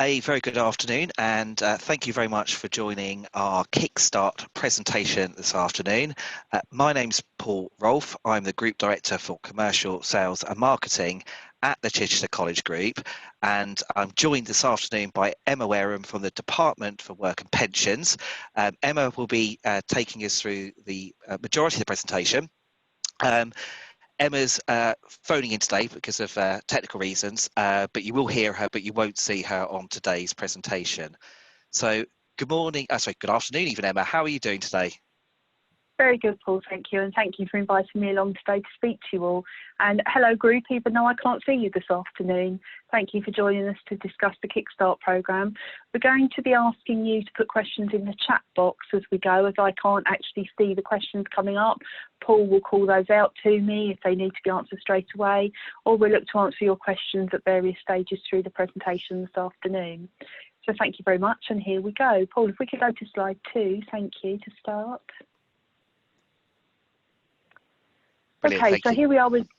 A very good afternoon, and thank you very much for joining our Kickstart presentation this afternoon. My name's Paul Rolfe. I'm the Group Director for Commercial Sales and Marketing at the Chichester College Group, and I'm joined this afternoon by Emma Wareham from the Department for Work and Pensions. Emma will be taking us through the majority of the presentation. Emma's phoning in today because of technical reasons, but you will hear her, but you won't see her on today's presentation. So good afternoon even, Emma. How are you doing today? Very good, Paul, thank you. And thank you for inviting me along today to speak to you all. And hello, group, even though I can't see you this afternoon. Thank you for joining us to discuss the Kickstart programme. We're going to be asking you to put questions in the chat box as we go, as I can't actually see the questions coming up. Paul will call those out to me if they need to be answered straight away, or we'll look to answer your questions at various stages through the presentation this afternoon. So thank you very much, and here we go. Paul, if we could go to slide 2, thank you, to start. Okay, so here we are with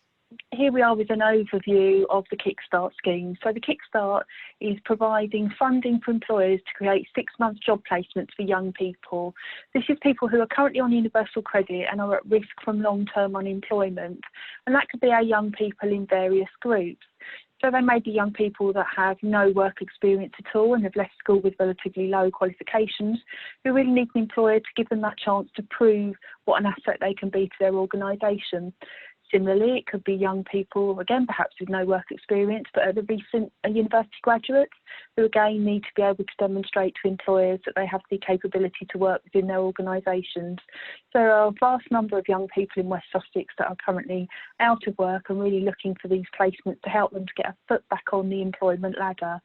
an overview of the Kickstart scheme. So the Kickstart is providing funding for employers to create 6-month job placements for young people. This is people who are currently on universal credit and are at risk from long-term unemployment. And that could be our young people in various groups. So they may be young people that have no work experience at all and have left school with relatively low qualifications, who really need an employer to give them that chance to prove what an asset they can be to their organisation. Similarly, it could be young people, again, perhaps with no work experience, but are the recent university graduates who, again, need to be able to demonstrate to employers that they have the capability to work within their organisations. So there are a vast number of young people in West Sussex that are currently out of work and really looking for these placements to help them to get a foot back on the employment ladder.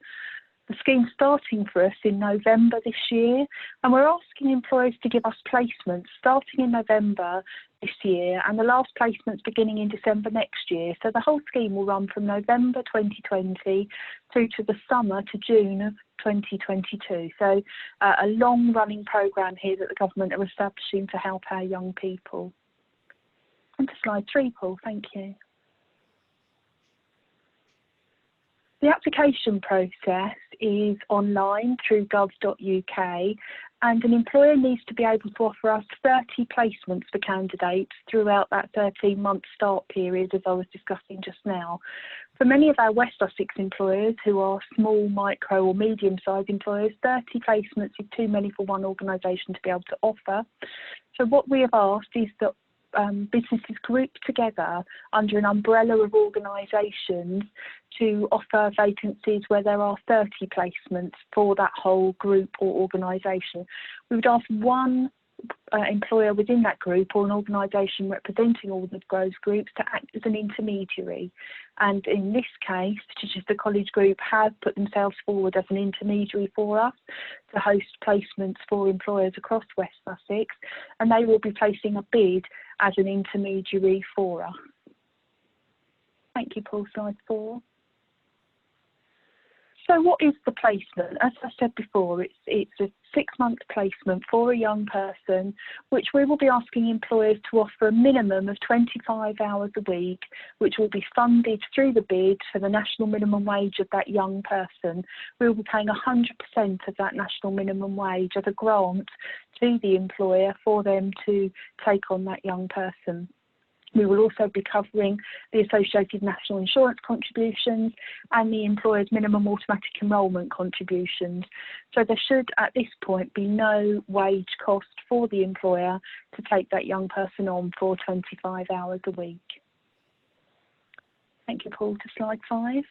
The scheme's starting for us in November this year, and we're asking employers to give us placements starting in November this year and the last placements beginning in December next year. So the whole scheme will run from November 2020 through to the summer to June of 2022. So a long-running programme here that the government are establishing to help our young people. On to slide 3, Paul, thank you. The application process is online through gov.uk, and an employer needs to be able to offer us 30 placements for candidates throughout that 13-month start period, as I was discussing just now. For many of our West Sussex employers who are small, micro or medium-sized employers, 30 placements is too many for one organisation to be able to offer. So what we have asked is that businesses group together under an umbrella of organisations to offer vacancies where there are 30 placements for that whole group or organisation. We would ask one employer within that group or an organisation representing all of those groups to act as an intermediary. And in this case, the Chichester College Group have put themselves forward as an intermediary for us to host placements for employers across West Sussex, and they will be placing a bid as an intermediary for us. Thank you, Paul. Slide 4. So what is the placement? As I said before, it's a 6-month placement for a young person, which we will be asking employers to offer a minimum of 25 hours a week, which will be funded through the bid for the national minimum wage of that young person. We will be paying 100% of that national minimum wage as a grant to the employer for them to take on that young person. We will also be covering the associated national insurance contributions and the employer's minimum automatic enrolment contributions. So there should, at this point, be no wage cost for the employer to take that young person on for 25 hours a week. Thank you, Paul. To slide 5.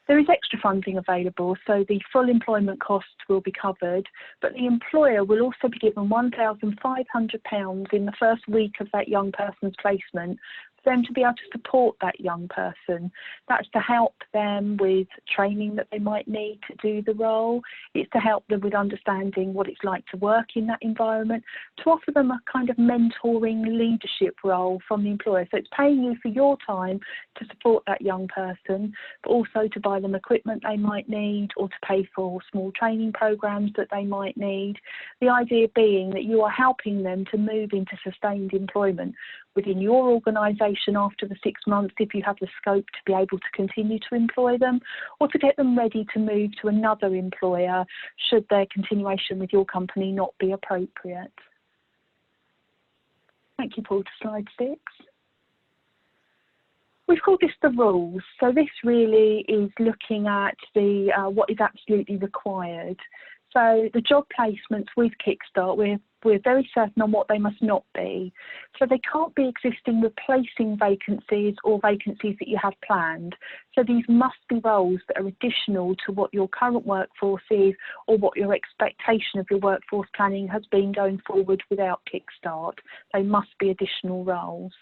There is extra funding available, so the full employment costs will be covered, but the employer will also be given £1,500 in the first week of that young person's placement for them to be able to support that young person. That's to help them with training that they might need to do the role. It's to help them with understanding what it's like to work in that environment, to offer them a kind of mentoring leadership role from the employer. So it's paying you for your time to support that young person, but also to buy them equipment they might need or to pay for small training programs that they might need. The idea being that you are helping them to move into sustained employment, within your organisation after the 6 months if you have the scope to be able to continue to employ them, or to get them ready to move to another employer should their continuation with your company not be appropriate. Thank you, Paul. To slide 6. We've called this the rules. So this really is looking at the what is absolutely required. So the job placements with Kickstart, we're very certain on what they must not be. So they can't be existing replacing vacancies or vacancies that you have planned. So these must be roles that are additional to what your current workforce is or what your expectation of your workforce planning has been going forward without Kickstart. They must be additional roles.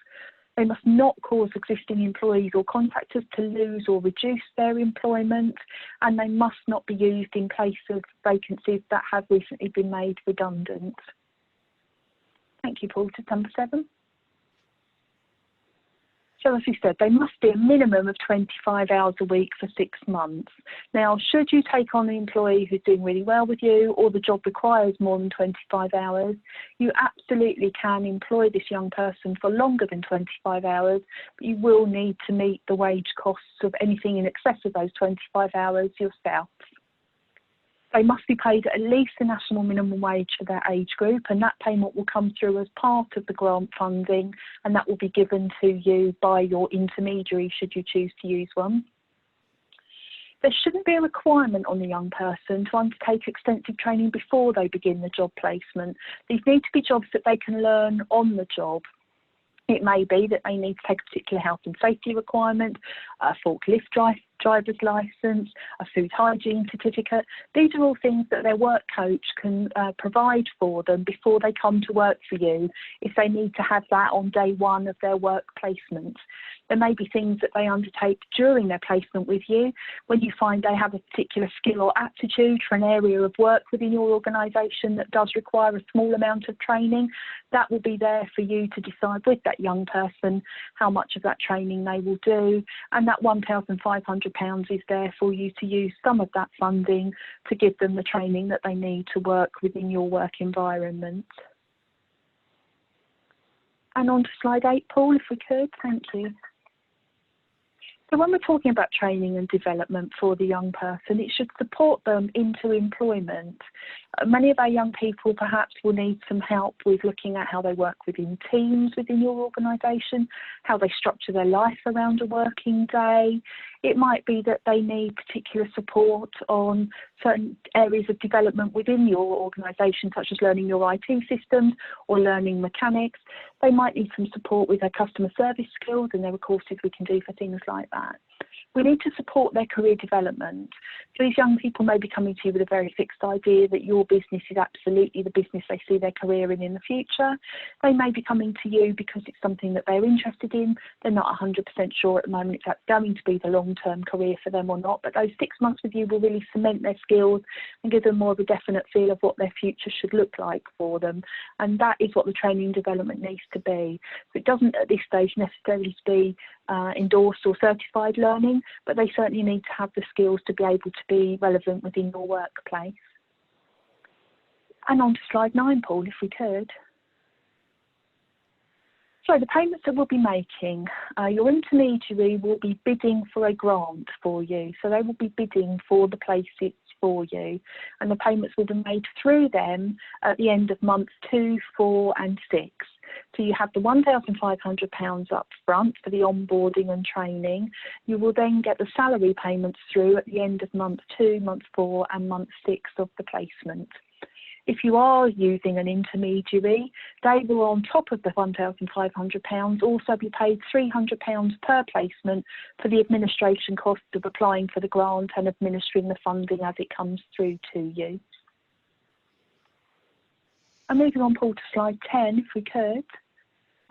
They must not cause existing employees or contractors to lose or reduce their employment, and they must not be used in place of vacancies that have recently been made redundant. Thank you, Paul. To number 7. So as we said, they must be a minimum of 25 hours a week for 6 months. Now, should you take on an employee who's doing really well with you or the job requires more than 25 hours, you absolutely can employ this young person for longer than 25 hours, but you will need to meet the wage costs of anything in excess of those 25 hours yourself. They must be paid at least the national minimum wage for their age group, and that payment will come through as part of the grant funding, and that will be given to you by your intermediary should you choose to use one. There shouldn't be a requirement on the young person to undertake extensive training before they begin the job placement. These need to be jobs that they can learn on the job. It may be that they need to take a particular health and safety requirement, a forklift driver's licence, a food hygiene certificate. These are all things that their work coach can provide for them before they come to work for you if they need to have that on day 1 of their work placement. There may be things that they undertake during their placement with you when you find they have a particular skill or aptitude for an area of work within your organisation that does require a small amount of training. That will be there for you to decide with that young person how much of that training they will do, and that £1,500 is there for you to use some of that funding to give them the training that they need to work within your work environment. And on to slide 8, Paul, if we could. Thank you. So when we're talking about training and development for the young person, it should support them into employment. Many of our young people perhaps will need some help with looking at how they work within teams within your organisation, how they structure their life around a working day. It might be that they need particular support on certain areas of development within your organisation, such as learning your IT systems or learning mechanics. They might need some support with their customer service skills, and there are courses we can do for things like that. We need to support their career development. So these young people may be coming to you with a very fixed idea that your business is absolutely the business they see their career in the future. They may be coming to you because it's something that they're interested in. They're not 100% sure at the moment if that's going to be the long-term career for them or not, but those 6 months with you will really cement their skills and give them more of a definite feel of what their future should look like for them. And that is what the training and development needs to be. So it doesn't at this stage necessarily be endorsed or certified learning, but they certainly need to have the skills to be able to be relevant within your workplace. And on to slide 9, Paul, if we could. So the payments that we'll be making, your intermediary will be bidding for a grant for you. So they will be bidding for the places for you, and the payments will be made through them at the end of months 2, 4 and 6. So you have the £1,500 up front for the onboarding and training. You will then get the salary payments through at the end of month 2, month 4 and month 6 of the placement. If you are using an intermediary, they will, on top of the £1,500, also be paid £300 per placement for the administration costs of applying for the grant and administering the funding as it comes through to you. And moving on, Paul, to slide 10, if we could.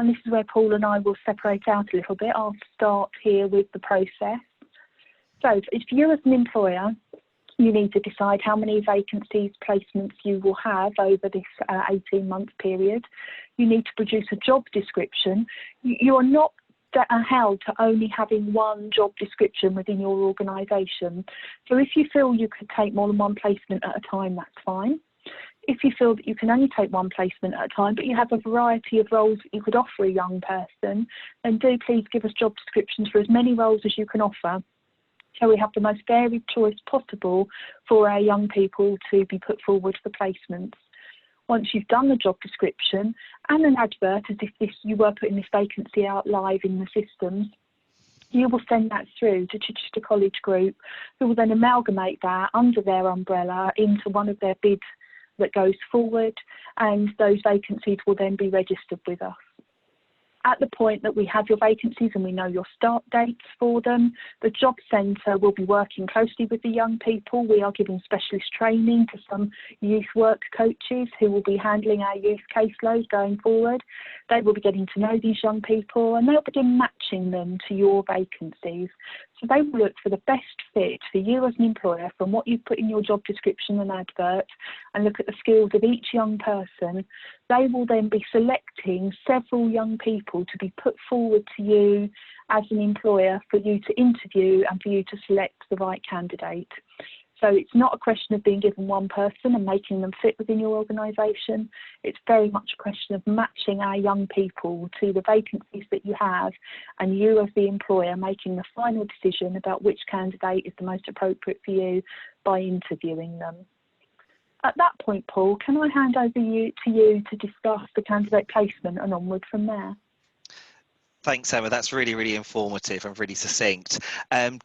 And this is where Paul and I will separate out a little bit. I'll start here with the process. So if you as an employer, you need to decide how many vacancies, placements you will have over this 18-month period. You need to produce a job description. You are not held to only having one job description within your organisation. So if you feel you could take more than one placement at a time, that's fine. If you feel that you can only take one placement at a time, but you have a variety of roles that you could offer a young person, then do please give us job descriptions for as many roles as you can offer, so we have the most varied choice possible for our young people to be put forward for placements. Once you've done the job description and an advert, as if you were putting this vacancy out live in the systems, you will send that through to Chichester College Group, who will then amalgamate that under their umbrella into one of their bids that goes forward, and those vacancies will then be registered with us. At the point that we have your vacancies and we know your start dates for them, the job centre will be working closely with the young people. We are giving specialist training to some youth work coaches who will be handling our youth caseload going forward. They will be getting to know these young people, and they'll begin matching them to your vacancies. So they will look for the best fit for you as an employer from what you've put in your job description and advert, and look at the skills of each young person. They will then be selecting several young people to be put forward to you as an employer for you to interview and for you to select the right candidate. So it's not a question of being given one person and making them fit within your organisation. It's very much a question of matching our young people to the vacancies that you have, and you as the employer making the final decision about which candidate is the most appropriate for you by interviewing them. At that point, Paul, can I hand over to you to discuss the candidate placement and onward from there? Thanks, Emma. That's really, really informative and really succinct.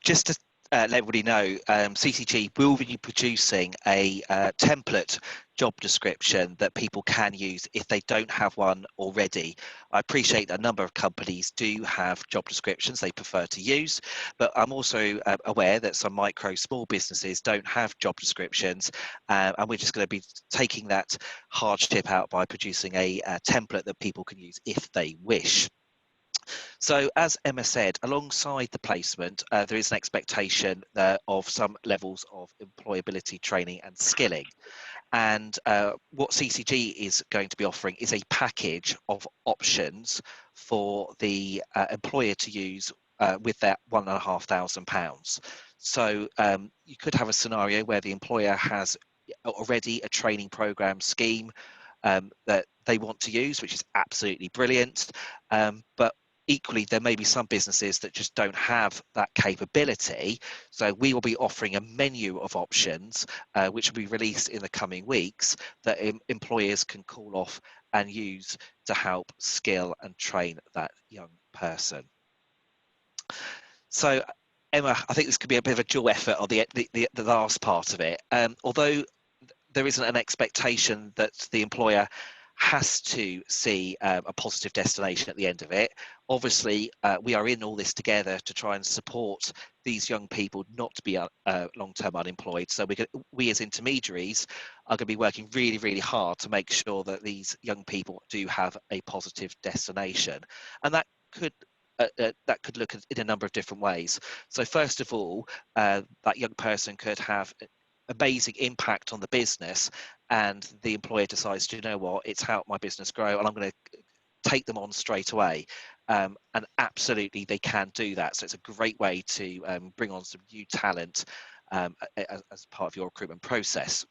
Just to let everybody know, CCG will be producing a template job description that people can use if they don't have one already. I appreciate that a number of companies do have job descriptions they prefer to use, but I'm also aware that some small businesses don't have job descriptions, and we're just going to be taking that hardship out by producing a template that people can use if they wish. So as Emma said, alongside the placement, there is an expectation of some levels of employability training and skilling. And what CCG is going to be offering is a package of options for the employer to use with that £1,500. So you could have a scenario where the employer has already a training program scheme that they want to use, which is absolutely brilliant. But equally, there may be some businesses that just don't have that capability. So we will be offering a menu of options, which will be released in the coming weeks, that employers can call off and use to help skill and train that young person. So, Emma, I think this could be a bit of a dual effort on the last part of it. Although there isn't an expectation that the employer has to see a positive destination at the end of it. Obviously, we are in all this together to try and support these young people not to be long-term unemployed. So we as intermediaries are going to be working really, really hard to make sure that these young people do have a positive destination. And that could look in a number of different ways. So first of all, that young person could have amazing impact on the business, and the employer decides, you know what, it's helped my business grow and I'm going to take them on straight away. And absolutely they can do that. So it's a great way to bring on some new talent as part of your recruitment process.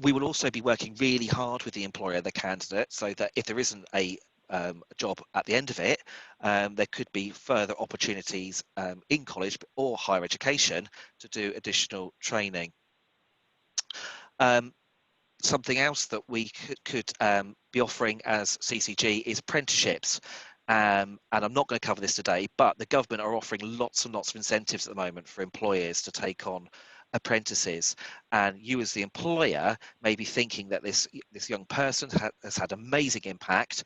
We will also be working really hard with the employer and the candidate, so that if there isn't a job at the end of it, there could be further opportunities in college or higher education to do additional training. Something else that we could be offering as CCG is apprenticeships. And I'm not going to cover this today, but the government are offering lots and lots of incentives at the moment for employers to take on apprentices, and you as the employer may be thinking that this young person has had amazing impact,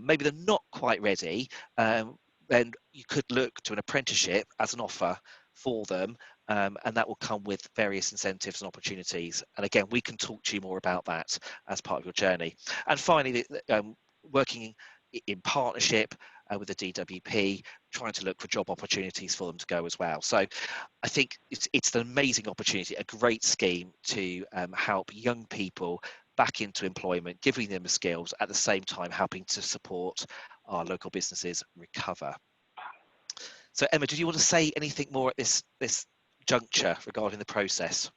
maybe they're not quite ready, then you could look to an apprenticeship as an offer for them, and that will come with various incentives and opportunities. And again, we can talk to you more about that as part of your journey. And finally, working in partnership with the DWP, trying to look for job opportunities for them to go as well. So I think it's an amazing opportunity, a great scheme to help young people back into employment, giving them the skills, at the same time helping to support our local businesses recover. So Emma, did you want to say anything more at this juncture regarding the process?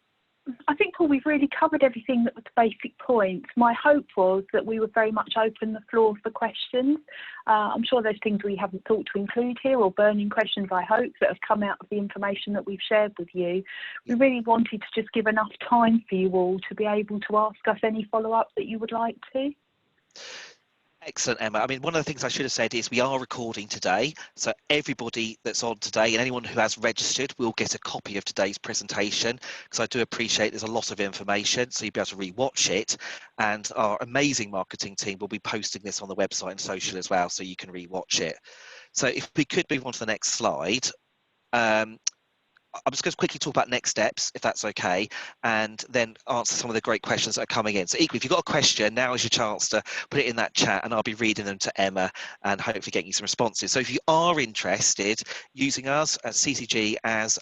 I think, Paul, we've really covered everything that was the basic points. My hope was that we would very much open the floor for questions. I'm sure there's things we haven't thought to include here, or burning questions, I hope, that have come out of the information that we've shared with you. We really wanted to just give enough time for you all to be able to ask us any follow-up that you would like to. Excellent, Emma. I mean, one of the things I should have said is we are recording today, so everybody that's on today and anyone who has registered will get a copy of today's presentation, because I do appreciate there's a lot of information, so you'll be able to re-watch it, and our amazing marketing team will be posting this on the website and social as well, so you can re-watch it. So if we could move on to the next slide. I'm just going to quickly talk about next steps, if that's okay, and then answer some of the great questions that are coming in. So equally, if you've got a question, now is your chance to put it in that chat, and I'll be reading them to Emma and hopefully getting you some responses. So if you are interested using us at CCG as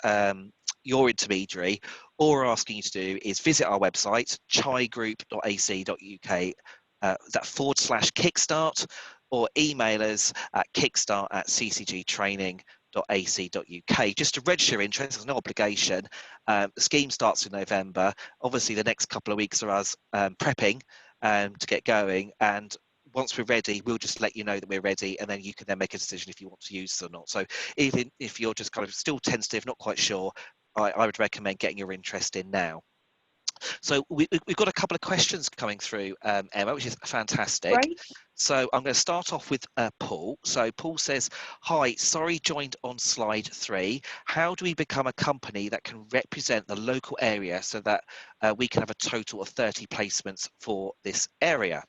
your intermediary, all we're asking you to do is visit our website, chigroup.ac.uk, that /Kickstart, or email us at kickstart@ccgtraining.ac.uk just to register your interest. There's no obligation. The scheme starts in November. Obviously, the next couple of weeks are us prepping to get going, and once we're ready, we'll just let you know that we're ready, and then you can then make a decision if you want to use it or not. So even if you're just kind of still tentative, not quite sure, I would recommend getting your interest in now. So we've got a couple of questions coming through, Emma, which is fantastic. Great. So I'm going to start off with Paul. So Paul says, hi, sorry, joined on slide 3. How do we become a company that can represent the local area so that we can have a total of 30 placements for this area?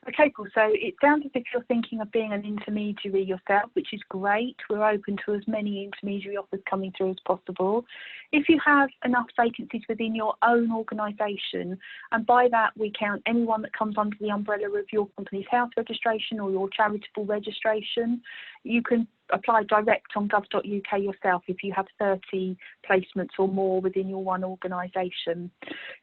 Okay, Paul, so it sounds as if you're thinking of being an intermediary yourself, which is great. We're open to as many intermediary offers coming through as possible. If you have enough vacancies within your own organisation, and by that we count anyone that comes under the umbrella of your company's house registration or your charitable registration, you can apply direct on gov.uk yourself if you have 30 placements or more within your one organisation.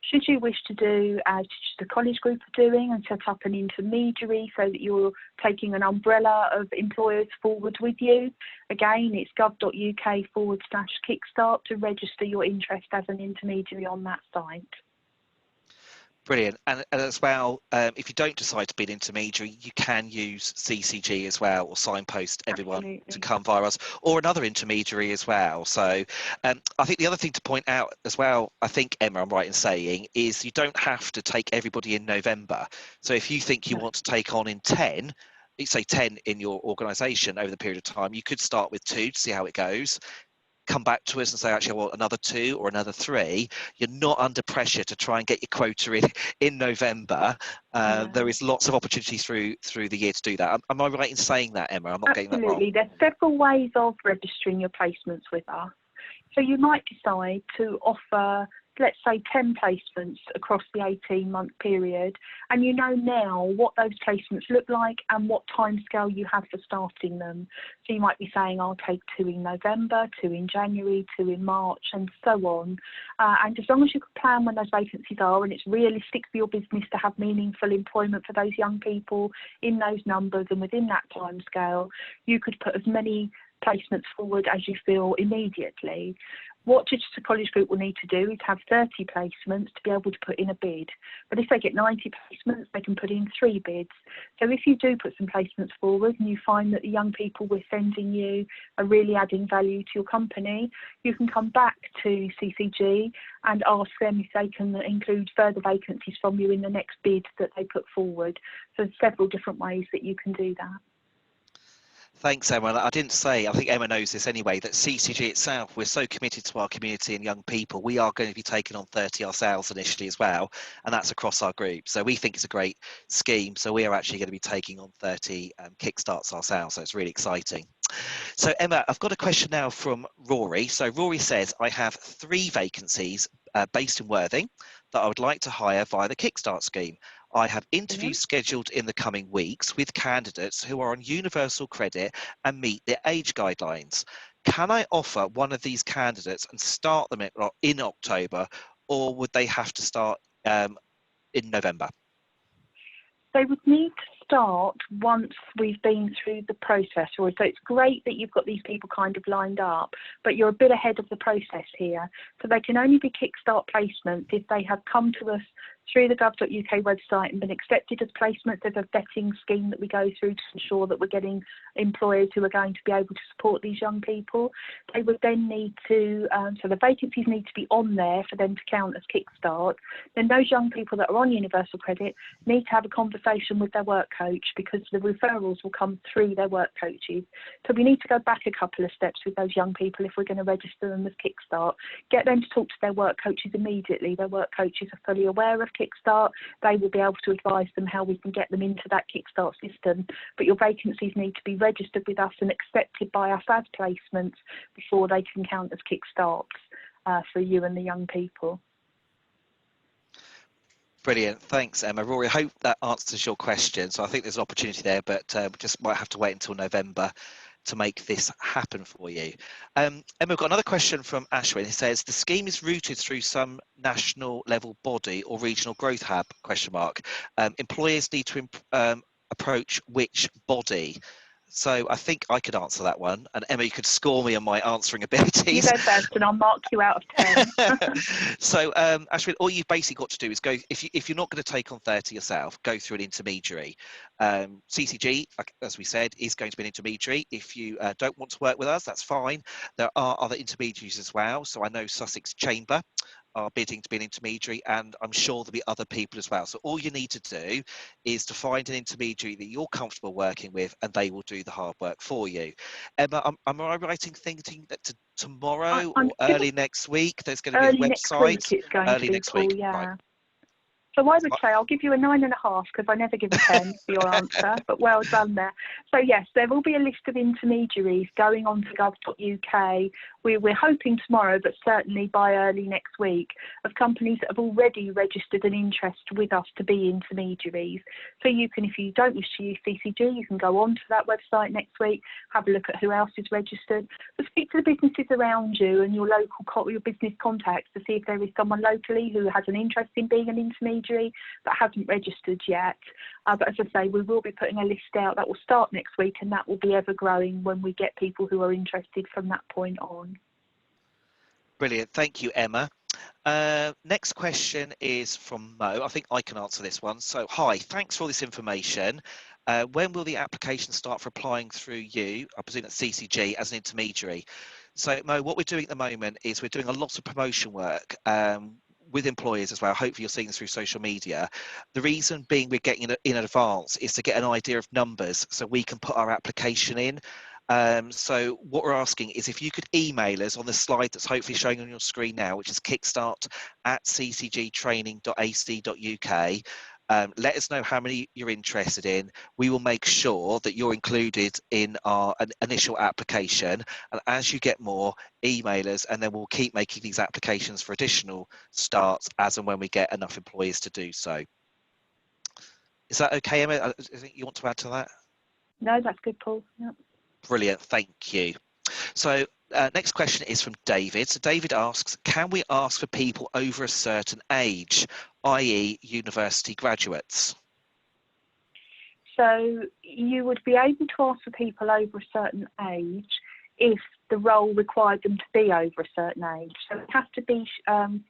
Should you wish to do as the college group are doing and set up an intermediary so that you're taking an umbrella of employers forward with you, again it's gov.uk/Kickstart to register your interest as an intermediary on that site. Brilliant. And as well, if you don't decide to be an intermediary, you can use CCG as well, or signpost everyone Absolutely. to come via us, or another intermediary as well. So I think the other thing to point out as well, I think, Emma, I'm right in saying, is you don't have to take everybody in November. So if you think you want to take on in 10, say 10 in your organisation over the period of time, you could start with 2 to see how it goes. Come back to us and say, actually, I want another 2 or another 3. You're not under pressure to try and get your quota in November. There is lots of opportunities through the year to do that. Am I right in saying that, Emma? I'm not getting that wrong. Absolutely. There's several ways of registering your placements with us. So you might decide to offer, let's say, 10 placements across the 18-month period, and you know now what those placements look like and what timescale you have for starting them. So you might be saying, I'll take 2 in November, 2 in January, 2 in March, and so on. And as long as you can plan when those vacancies are, and it's realistic for your business to have meaningful employment for those young people in those numbers and within that timescale, you could put as many placements forward as you feel immediately. What Chichester College Group will need to do is have 30 placements to be able to put in a bid. But if they get 90 placements, they can put in 3 bids. So if you do put some placements forward and you find that the young people we're sending you are really adding value to your company, you can come back to CCG and ask them if they can include further vacancies from you in the next bid that they put forward. So there's several different ways that you can do that. Thanks, Emma. I didn't say, I think Emma knows this anyway, that CCG itself, we're so committed to our community and young people. We are going to be taking on 30 ourselves initially as well, and that's across our group. So we think it's a great scheme. So we are actually going to be taking on 30 Kickstarts ourselves. So it's really exciting. So Emma, I've got a question now from Rory. So Rory says, I have 3 vacancies based in Worthing that I would like to hire via the Kickstart scheme. I have interviews scheduled in the coming weeks with candidates who are on universal credit and meet their age guidelines. Can I offer one of these candidates and start them in October, or would they have to start in November? They would need to start once we've been through the process. So it's great that you've got these people kind of lined up, but you're a bit ahead of the process here. So they can only be Kickstart placements if they have come to us through the gov.uk website and been accepted as placements. There's a vetting scheme that we go through to ensure that we're getting employers who are going to be able to support these young people. They would then need to, so the vacancies need to be on there for them to count as Kickstart. Then those young people that are on Universal Credit need to have a conversation with their work coach, because the referrals will come through their work coaches. So we need to go back a couple of steps with those young people if we're going to register them as Kickstart. Get them to talk to their work coaches immediately. Their work coaches are fully aware of Kickstart. They will be able to advise them how we can get them into that Kickstart system. But your vacancies need to be registered with us and accepted by us as placements before they can count as Kickstarts for you and the young people. Brilliant. Thanks, Emma. Rory, I hope that answers your question. So I think there's an opportunity there, but we just might have to wait until November to make this happen for you. Emma, we've got another question from Ashwin. He says, the scheme is routed through some national level body or regional growth hub, ? Employers need to approach which body? So I think I could answer that one, and Emma, you could score me on my answering abilities. You go first, and I'll mark you out of 10. So, Ashwin, all you've basically got to do is go. If you're not going to take on 30 yourself, go through an intermediary. CCG, as we said, is going to be an intermediary. If you don't want to work with us, that's fine. There are other intermediaries as well. So I know Sussex Chamber are bidding to be an intermediary, and I'm sure there'll be other people as well. So all you need to do is to find an intermediary that you're comfortable working with, and they will do the hard work for you. Emma, am I right in thinking that tomorrow or early next week there's going to be a website? Early next week it's going to be, Paul, yeah. Right. So I would say I'll give you a 9.5 because I never give a 10 for your answer, but well done there. So yes, there will be a list of intermediaries going on to gov.uk. We're hoping tomorrow, but certainly by early next week, of companies that have already registered an interest with us to be intermediaries. So you can, if you don't wish to use CCG, you can go on to that website next week, have a look at who else is registered, but speak to the businesses around you and your local, your business contacts to see if there is someone locally who has an interest in being an intermediary but hasn't registered yet. But as I say, we will be putting a list out that will start next week, and that will be ever growing when we get people who are interested from that point on. Brilliant. Thank you, Emma. Next question is from Mo. I think I can answer this one. So, hi, thanks for all this information. When will the application start for applying through you? I presume that's CCG as an intermediary. So, Mo, what we're doing at the moment is we're doing a lot of promotion work with employers as well. Hopefully you're seeing this through social media. The reason being we're getting in advance is to get an idea of numbers so we can put our application in. So what we're asking is if you could email us on the slide that's hopefully showing on your screen now, which is kickstart@ccgtraining.ac.uk. Let us know how many you're interested in. We will make sure that you're included in our initial application. And as you get more, email us, and then we'll keep making these applications for additional starts as and when we get enough employers to do so. Is that okay, Emma? I think you want to add to that? No, that's good, Paul. Yep. Brilliant, thank you. So next question is from David. So David asks, can we ask for people over a certain age, i.e. university graduates? So you would be able to ask for people over a certain age if the role required them to be over a certain age. So we have to be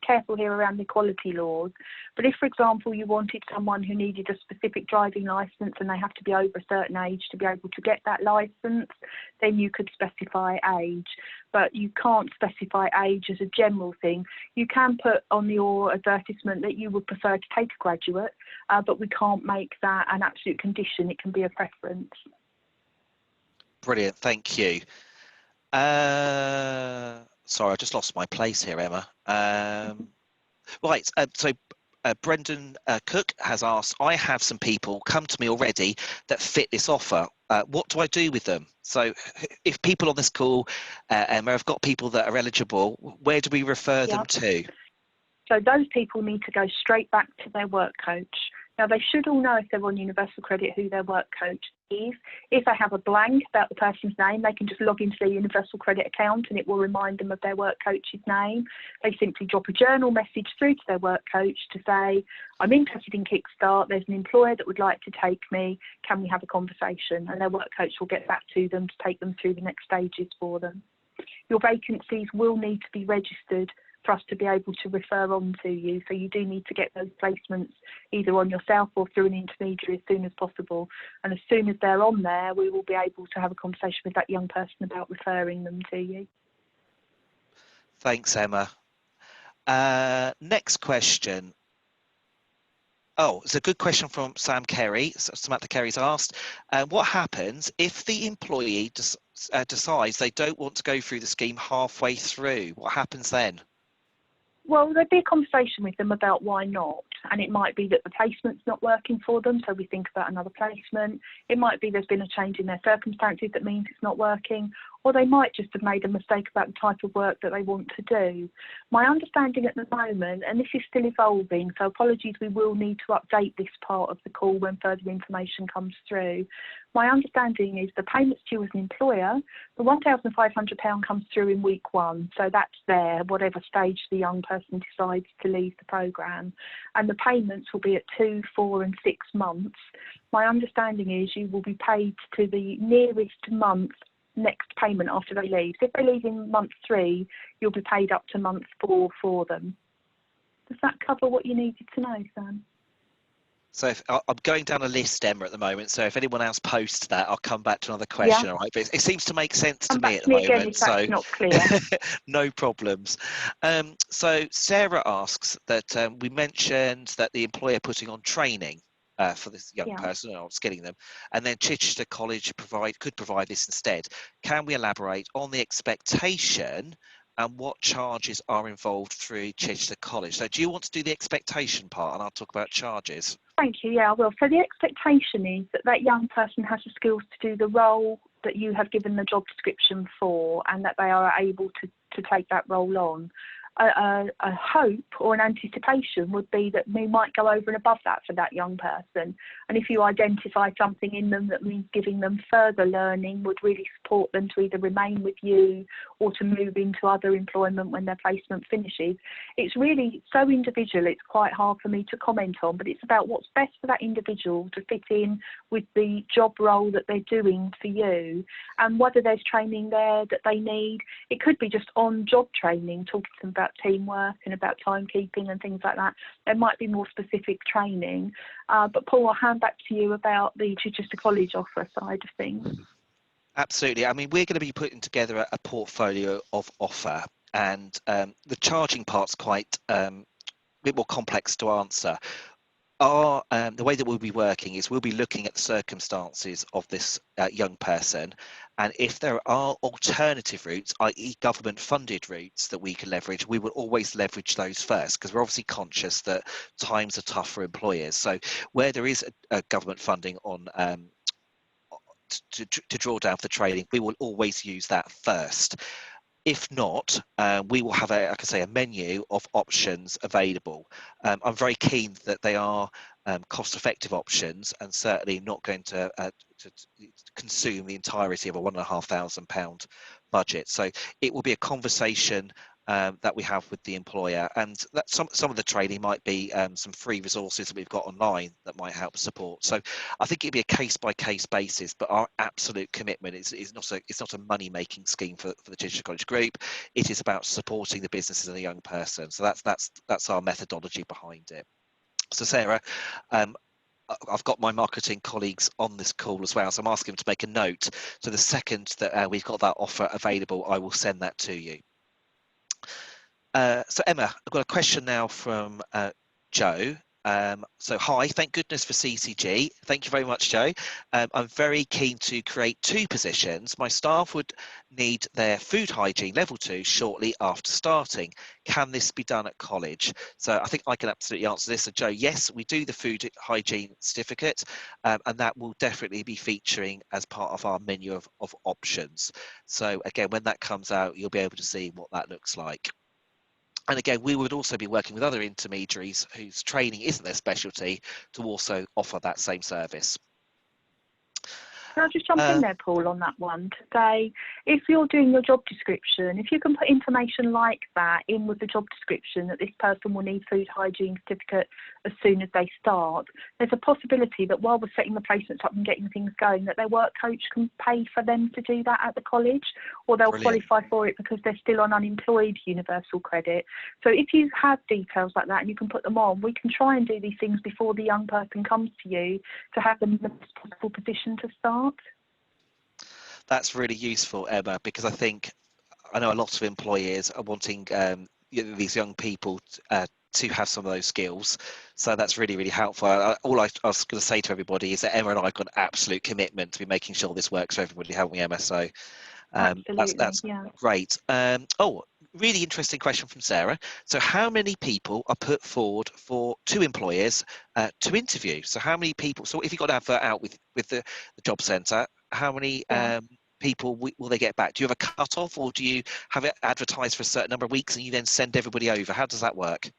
careful here around the equality laws. But if, for example, you wanted someone who needed a specific driving licence and they have to be over a certain age to be able to get that licence, then you could specify age. But you can't specify age as a general thing. You can put on your advertisement that you would prefer to take a graduate, but we can't make that an absolute condition. It can be a preference. Brilliant, thank you. Sorry, I just lost my place here, Emma. Right, so Brendan Cook has asked, I have some people come to me already that fit this offer. What do I do with them? So if people on this call, Emma, have got people that are eligible, where do we refer them to? So those people need to go straight back to their work coach. Now, they should all know if they're on Universal Credit who their work coach is. If they have a blank about the person's name, they can just log into their Universal Credit account and it will remind them of their work coach's name. They simply drop a journal message through to their work coach to say, I'm interested in Kickstart, there's an employer that would like to take me, can we have a conversation? And their work coach will get back to them to take them through the next stages for them. Your vacancies will need to be registered for us to be able to refer on to you. So you do need to get those placements either on yourself or through an intermediary as soon as possible. And as soon as they're on there, we will be able to have a conversation with that young person about referring them to you. Thanks, Emma. Next question. Oh, it's a good question from Sam Kerry. Samantha Kerry's asked, what happens if the employee decides they don't want to go through the scheme halfway through? What happens then? Well, there'd be a conversation with them about why not. And it might be that the placement's not working for them, so we think about another placement. It might be there's been a change in their circumstances that means it's not working, or they might just have made a mistake about the type of work that they want to do. My understanding at the moment, and this is still evolving, so apologies, we will need to update this part of the call when further information comes through. My understanding is the payments to you as an employer, the £1,500 comes through in week 1, so that's there, whatever stage the young person decides to leave the programme. And the payments will be at 2, 4 and 6 months. My understanding is you will be paid to the nearest month next payment after they leave. So if they leave in month 3, you'll be paid up to month 4 for them. Does that cover what you needed to know, Sam? So I'm going down a list, Emma, at the moment. So if anyone else posts that, I'll come back to another question. Yeah. All right, but it seems to make sense to me at the Come back to me moment. again if that's not clear. No problems. So Sarah asks that we mentioned that the employer putting on training for this young person, or skilling them, and then Chichester College could provide this instead. Can we elaborate on the expectation and what charges are involved through Chichester College? So do you want to do the expectation part, and I'll talk about charges? Thank you. Yeah, I will. So the expectation is that that young person has the skills to do the role that you have given the job description for, and that they are able to take that role on. A hope or an anticipation would be that we might go over and above that for that young person. And if you identify something in them that means giving them further learning would really support them to either remain with you or to move into other employment when their placement finishes. It's really so individual, it's quite hard for me to comment on, but it's about what's best for that individual to fit in with the job role that they're doing for you, and whether there's training there that they need. It could be just on-job training, talking to them about teamwork and about timekeeping and things like that. There might be more specific training. But Paul, I'll hand back to you about the Chichester College offer side of things. Absolutely. I mean, we're going to be putting together a portfolio of offer, and the charging part's quite a bit more complex to answer. The way that we'll be working is we'll be looking at the circumstances of this young person, and if there are alternative routes, i.e. government funded routes that we can leverage, we will always leverage those first, because we're obviously conscious that times are tough for employers. So where there is a government funding on to draw down for the training, we will always use that first. If not, we will have a menu of options available. I'm very keen that they are cost-effective options, and certainly not going to consume the entirety of a £1,500 budget. So it will be a conversation that we have with the employer, and that some of the training might be some free resources that we've got online that might help support. So I think it'd be a case-by-case basis, but our absolute commitment is not a money-making scheme for the Chichester College Group. It is about supporting the businesses and the young person. So that's our methodology behind it. So Sarah, I've got my marketing colleagues on this call as well, so I'm asking them to make a note. So the second that we've got that offer available, I will send that to you. So Emma, I've got a question now from Joe. So hi, thank goodness for CCG. Thank you very much, Joe. I'm very keen to create 2 positions. My staff would need their food hygiene level 2 shortly after starting. Can this be done at college? So I think I can absolutely answer this. So Joe, yes, we do the food hygiene certificate, and that will definitely be featuring as part of our menu of options. So again, when that comes out, you'll be able to see what that looks like. And again, we would also be working with other intermediaries whose training isn't their specialty to also offer that same service. Can I just jump in there, Paul, on that one to say, if you're doing your job description, if you can put information like that in with the job description, that this person will need food hygiene certificate as soon as they start, there's a possibility that while we're setting the placements up and getting things going, that their work coach can pay for them to do that at the college, or they'll qualify for it because they're still on unemployed universal credit. So if you have details like that and you can put them on, we can try and do these things before the young person comes to you to have them in the best possible position to start. That's really useful, Emma, because I know a lot of employers are wanting these young people to have some of those skills. So that's really, really helpful. All I was going to say to everybody is that Emma and I have got an absolute commitment to be making sure this works for everybody, haven't we, Emma? So that's great. Really interesting question from Sarah. So how many people are put forward to employers to interview? So how many people, so if you've got an advert out with the job centre, how many people will they get back? Do you have a cut-off, or do you have it advertised for a certain number of weeks and you then send everybody over? How does that work?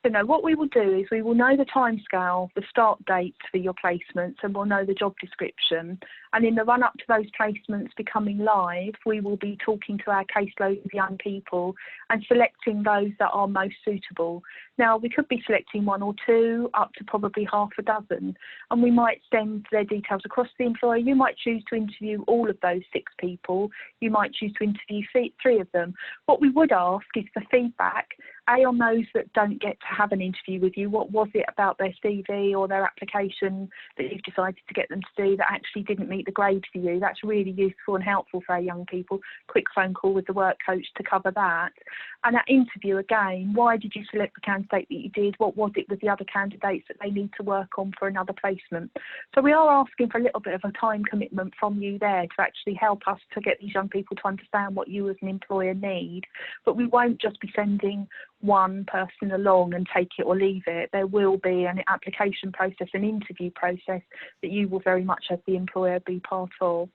So no, what we will do is we will know the timescale, the start dates for your placements, and we'll know the job description. And in the run up to those placements becoming live, we will be talking to our caseload of young people and selecting those that are most suitable. Now, we could be selecting one or two, up to probably half a dozen, and we might send their details across to the employer. You might choose to interview all of those 6 people. You might choose to interview 3 of them. What we would ask is for feedback, on those that don't get to have an interview with you. What was it about their CV or their application that you've decided to get them to do that actually didn't meet the grade for you? That's really useful and helpful for our young people. Quick phone call with the work coach to cover that. And that interview again, why did you select the candidate that you did? What was it with the other candidates that they need to work on for another placement? So we are asking for a little bit of a time commitment from you there to actually help us to get these young people to understand what you as an employer need. But we won't just be sending one person along and take it or leave it. There will be an application process, an interview process that you will very much as the employer be part of.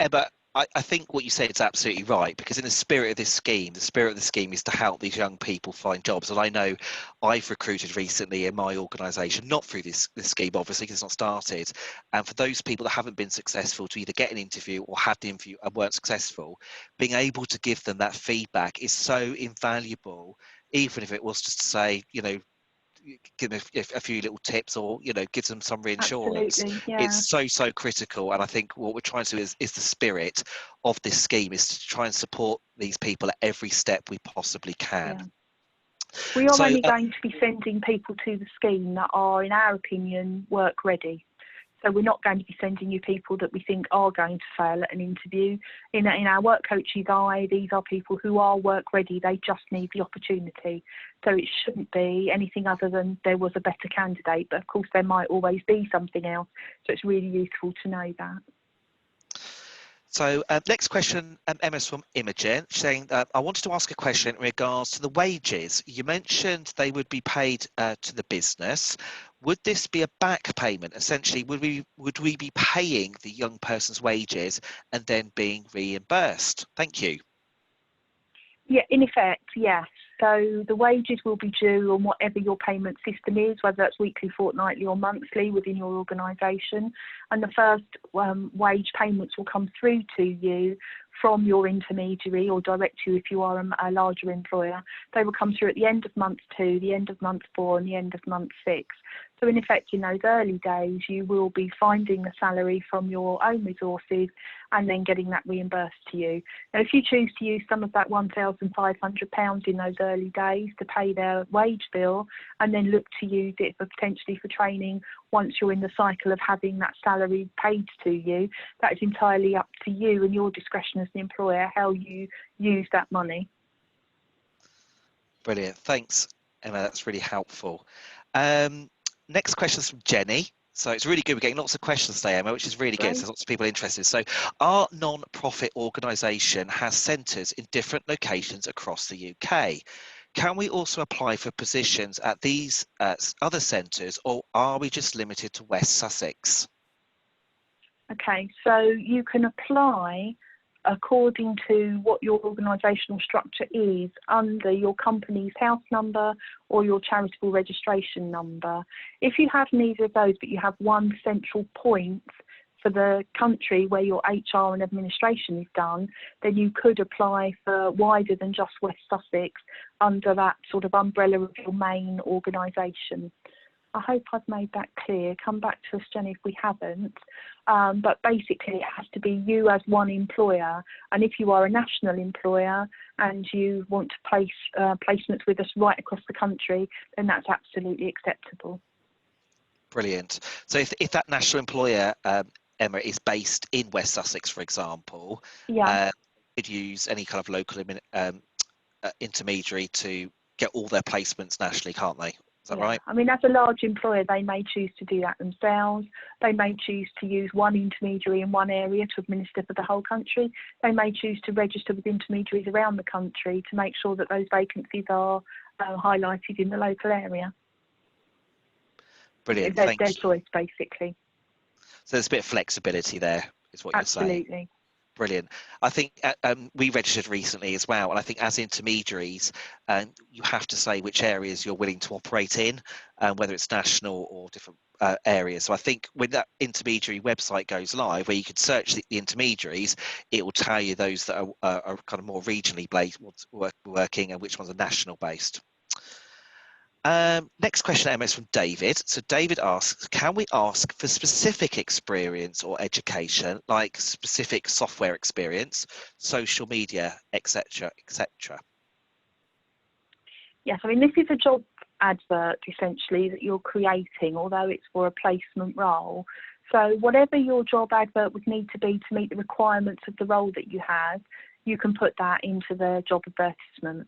Emma, I think what you said is absolutely right, because in the spirit of this scheme, is to help these young people find jobs. And I know I've recruited recently in my organisation, not through this scheme, obviously, because it's not started. And for those people that haven't been successful to either get an interview or had the interview and weren't successful, being able to give them that feedback is so invaluable, even if it was just to say, give them a few little tips, or give them some reinsurance. It's so critical. And I think what we're trying to do is the spirit of this scheme is to try and support these people at every step we possibly can. We are only going to be sending people to the scheme that are, in our opinion, work ready. So we're not going to be sending you people that we think are going to fail at an interview. In our work coach's eye, these are people who are work ready. They just need the opportunity. So it shouldn't be anything other than there was a better candidate. But of course, there might always be something else. So it's really useful to know that. So next question, Emma's from Imogen, saying, I wanted to ask a question in regards to the wages. You mentioned they would be paid to the business. Would this be a back payment? Essentially, would we be paying the young person's wages and then being reimbursed? Thank you. Yeah, in effect, yes. So the wages will be due on whatever your payment system is, whether that's weekly, fortnightly or monthly within your organisation. And the first wage payments will come through to you from your intermediary or direct to you if you are a larger employer. They will come through at the end of month 2, the end of month 4 and the end of month 6. So in effect, in those early days, you will be finding the salary from your own resources and then getting that reimbursed to you. Now, if you choose to use some of that £1,500 in those early days to pay their wage bill and then look to use it potentially for training once you're in the cycle of having that salary paid to you, that is entirely up to you and your discretion as the employer how you use that money. Brilliant. Thanks, Emma. That's really helpful. Next question is from Jenny. So it's really good. We're getting lots of questions today, Emma, which is really good. There's lots of people interested. So our non-profit organisation has centres in different locations across the UK. Can we also apply for positions at these other centres, or are we just limited to West Sussex? Okay, so you can apply according to what your organisational structure is under your company's house number or your charitable registration number. If you have neither of those but you have one central point for the country where your HR and administration is done, then you could apply for wider than just West Sussex under that sort of umbrella of your main organisation. I hope I've made that clear. Come back to us, Jenny, if we haven't. But basically, it has to be you as one employer. And if you are a national employer and you want to place placements with us right across the country, then that's absolutely acceptable. Brilliant. So if that national employer, Emma, is based in West Sussex, for example, could use any kind of local intermediary to get all their placements nationally, can't they? Is that right? I mean, as a large employer, they may choose to do that themselves. They may choose to use one intermediary in one area to administer for the whole country. They may choose to register with intermediaries around the country to make sure that those vacancies are highlighted in the local area. Brilliant. Their choice, basically. So there's a bit of flexibility there, is what you're saying. Absolutely. Brilliant. I think we registered recently as well, and I think as intermediaries, you have to say which areas you're willing to operate in, whether it's national or different areas. So I think when that intermediary website goes live, where you could search the intermediaries, it will tell you those that are kind of more regionally based, working, and which ones are national based. Next question, Emma, is from David. So David asks, can we ask for specific experience or education, like specific software experience, social media, etc., etc.? Yes, I mean, this is a job advert, essentially, that you're creating, although it's for a placement role. So whatever your job advert would need to be to meet the requirements of the role that you have, you can put that into the job advertisement.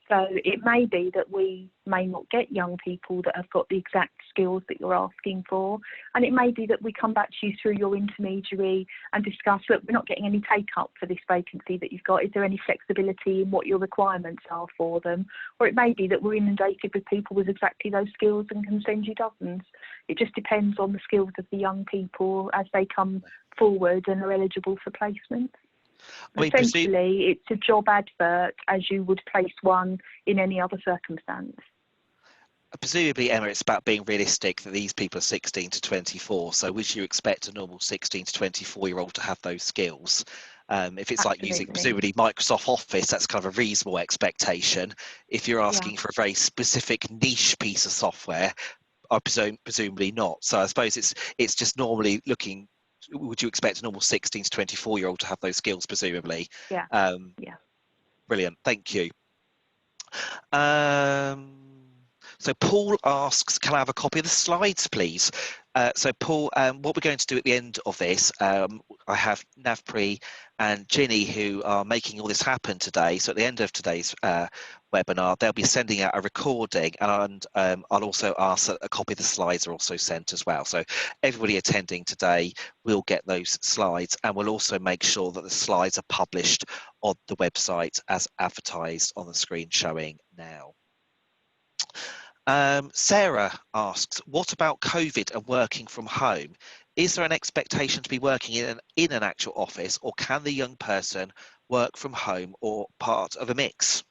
So it may be that we may not get young people that have got the exact skills that you're asking for. And it may be that we come back to you through your intermediary and discuss, look, we're not getting any take-up for this vacancy that you've got. Is there any flexibility in what your requirements are for them? Or it may be that we're inundated with people with exactly those skills and can send you dozens. It just depends on the skills of the young people as they come forward and are eligible for placement. Essentially, it's a job advert as you would place one in any other circumstance. Presumably, Emma, it's about being realistic that these people are 16 to 24. So would you expect a normal 16 to 24-year-old to have those skills? If it's like using, presumably, Microsoft Office, that's kind of a reasonable expectation. If you're asking for a very specific niche piece of software, I presumably not. So I suppose it's just normally looking. Would you expect a normal 16 to 24-year-old to have those skills, presumably? Yeah. Brilliant. Thank you. So Paul asks, can I have a copy of the slides, please? So Paul, what we're going to do at the end of this, I have Navpri and Ginny who are making all this happen today. So at the end of today's webinar, they'll be sending out a recording, and I'll also ask that a copy of the slides are also sent as well. So everybody attending today will get those slides, and we'll also make sure that the slides are published on the website as advertised on the screen showing now. Sarah asks, what about COVID and working from home? Is there an expectation to be working in an actual office, or can the young person work from home or part of a mix?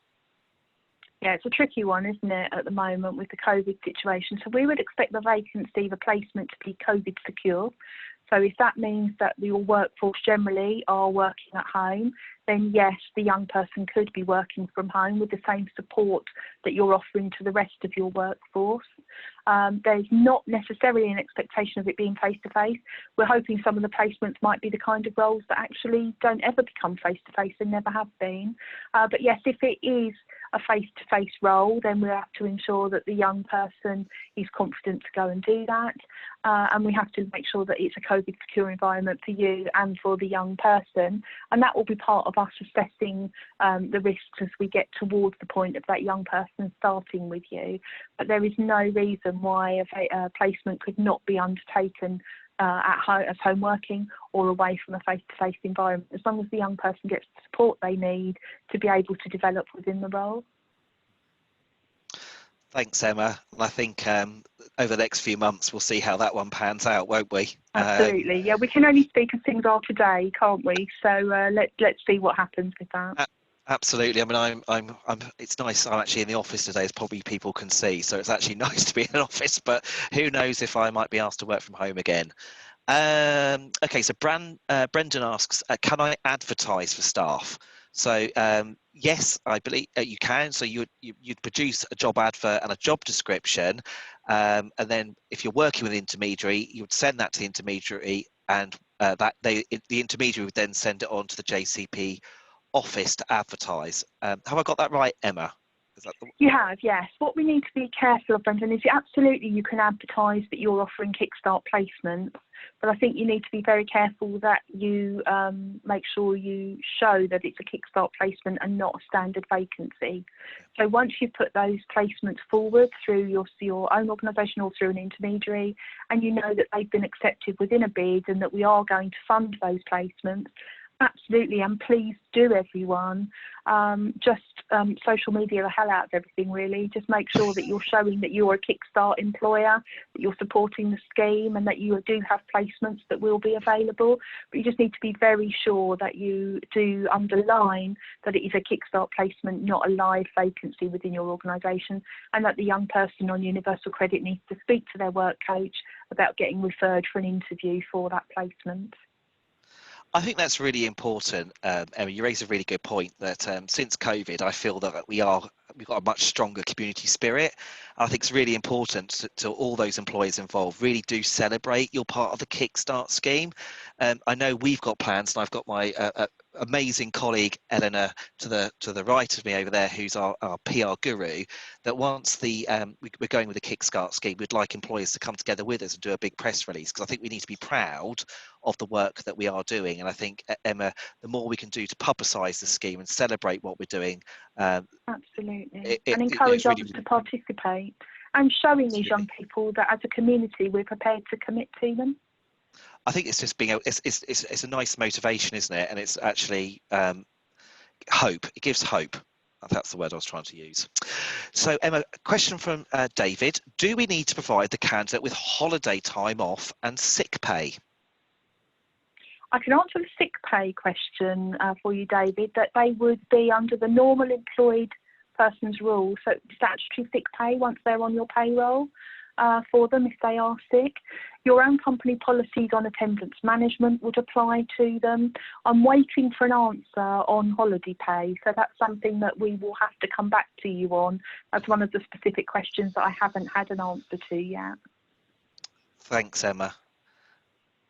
Yeah, it's a tricky one, isn't it, at the moment with the COVID situation. So we would expect the vacancy, the placement, to be COVID secure. So if that means that your workforce generally are working at home, then yes, the young person could be working from home with the same support that you're offering to the rest of your workforce. There's not necessarily an expectation of it being face-to-face. We're hoping some of the placements might be the kind of roles that actually don't ever become face-to-face and never have been. But yes, if it is a face-to-face role, then we have to ensure that the young person is confident to go and do that. And we have to make sure that it's a COVID secure environment for you and for the young person. And that will be part of us assessing the risks as we get towards the point of that young person starting with you. But there is no reason why a placement could not be undertaken at home as home working or away from a face-to-face environment, as long as the young person gets the support they need to be able to develop within the role. Thanks, Emma. And I think over the next few months, we'll see how that one pans out, won't we? Absolutely. Yeah, we can only speak as things are today, can't we? So let's see what happens with that. Absolutely. I mean, it's nice. I'm actually in the office today, as probably people can see. So it's actually nice to be in an office, but who knows if I might be asked to work from home again. Okay, so Brendan asks, can I advertise for staff? So yes, I believe you can. So you'd produce a job advert and a job description, and then if you're working with an intermediary, you would send that to the intermediary, and the intermediary would then send it on to the JCP office to advertise. Have I got that right, Emma? You have, yes. What we need to be careful of, Brendan, is absolutely you can advertise that you're offering Kickstart placements, but I think you need to be very careful that you make sure you show that it's a Kickstart placement and not a standard vacancy. So once you put those placements forward through your own organisation or through an intermediary, and you know that they've been accepted within a bid and that we are going to fund those placements, absolutely, and please do, everyone. Social media the hell out of everything, really. Just make sure that you're showing that you're a Kickstart employer, that you're supporting the scheme, and that you do have placements that will be available. But you just need to be very sure that you do underline that it is a Kickstart placement, not a live vacancy within your organisation, and that the young person on Universal Credit needs to speak to their work coach about getting referred for an interview for that placement. I think that's really important, Emma. You raise a really good point that since COVID, I feel that we've got a much stronger community spirit. I think it's really important to all those employers involved. Really do celebrate you're part of the Kickstart scheme. I know we've got plans, and I've got my amazing colleague Eleanor to the right of me over there, who's our PR guru. That once we're going with the Kickstart scheme, we'd like employers to come together with us and do a big press release, because I think we need to be proud of the work that we are doing. And I think, Emma, the more we can do to publicise the scheme and celebrate what we're doing, absolutely, and encourage others to participate, and showing these young people that as a community we're prepared to commit to them. I think it's just it's a nice motivation, isn't it? And it's actually hope. It gives hope. That's the word I was trying to use. So, Emma, a question from David. Do we need to provide the candidate with holiday time off and sick pay? I can answer the sick pay question for you, David, that they would be under the normal employed person's rule, so statutory sick pay once they're on your payroll for them if they are sick. Your own company policies on attendance management would apply to them. I'm waiting for an answer on holiday pay, so that's something that we will have to come back to you on. That's one of the specific questions that I haven't had an answer to yet. Thanks, Emma.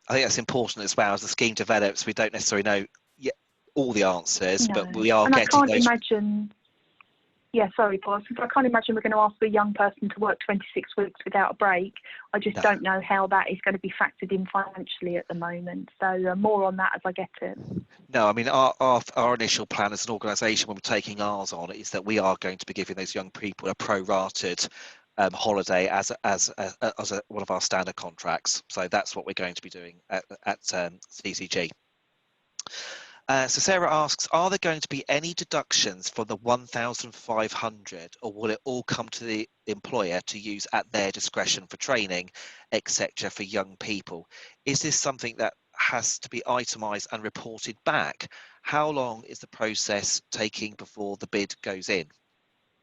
I think that's important as well. As the scheme develops, we don't necessarily know yet all the answers, but we are getting those. Yeah, sorry, boss. I can't imagine we're going to ask a young person to work 26 weeks without a break. I just don't know how that is going to be factored in financially at the moment. So more on that as I get it. No, I mean, our initial plan as an organisation when we're taking ours on is that we are going to be giving those young people a prorated holiday as one of our standard contracts. So that's what we're going to be doing at CCG. So Sarah asks, are there going to be any deductions from the 1,500, or will it all come to the employer to use at their discretion for training, etc., for young people? Is this something that has to be itemised and reported back? How long is the process taking before the bid goes in?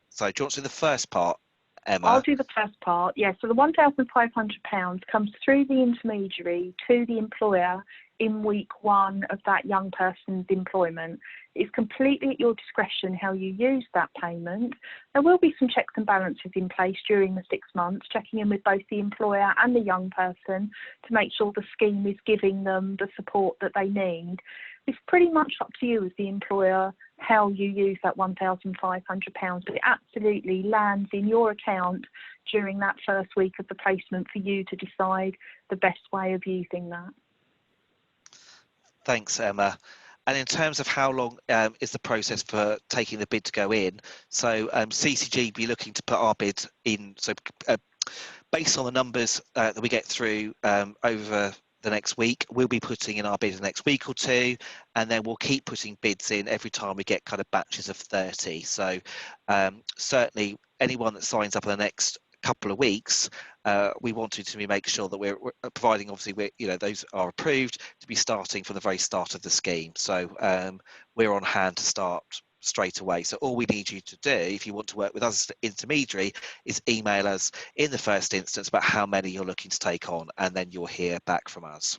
So do you want to do the first part, Emma? I'll do the first part. Yeah, so the £1,500 comes through the intermediary to the employer in week 1 of that young person's employment. It's completely at your discretion how you use that payment. There will be some checks and balances in place during the 6 months, checking in with both the employer and the young person to make sure the scheme is giving them the support that they need. It's pretty much up to you as the employer how you use that £1,500, but it absolutely lands in your account during that first week of the placement for you to decide the best way of using that. Thanks, Emma. And in terms of how long is the process for taking the bid to go in, so CCG be looking to put our bid in, so based on the numbers that we get through over the next week, we'll be putting in our bid the next week or two, and then we'll keep putting bids in every time we get kind of batches of 30. So certainly anyone that signs up in the next couple of weeks, we wanted to make sure that we're providing, obviously, those are approved to be starting from the very start of the scheme. So we're on hand to start straight away. So all we need you to do, if you want to work with us as an intermediary, is email us in the first instance about how many you're looking to take on, and then you'll hear back from us.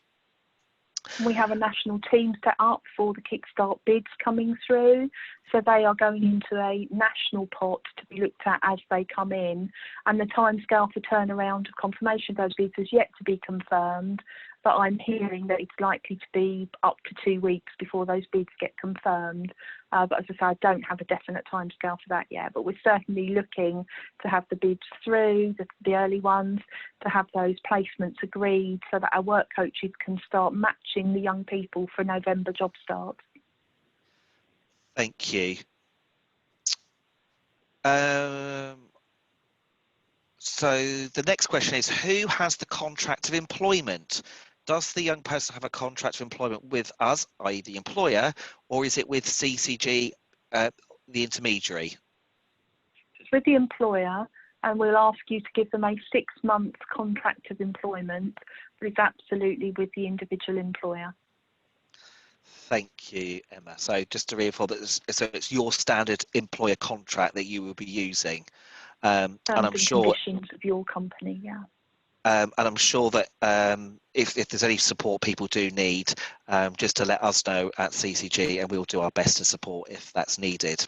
We have a national team set up for the Kickstart bids coming through. So they are going into a national pot to be looked at as they come in. And the timescale for turnaround of confirmation of those bids is yet to be confirmed. But I'm hearing that it's likely to be up to 2 weeks before those bids get confirmed. But as I say, I don't have a definite timescale for that yet. But we're certainly looking to have the bids through, the early ones, to have those placements agreed so that our work coaches can start matching the young people for November job starts. Thank you. So the next question is, who has the contract of employment? Does the young person have a contract of employment with us, i.e. the employer, or is it with CCG, the intermediary? It's with the employer, and we'll ask you to give them a 6-month contract of employment, but it's absolutely with the individual employer. Thank you, Emma. So just to reinforce that, so it's your standard employer contract that you will be using. And I'm sure conditions of your company, yeah. And I'm sure that if there's any support people do need, just to let us know at CCG, and we'll do our best to support if that's needed.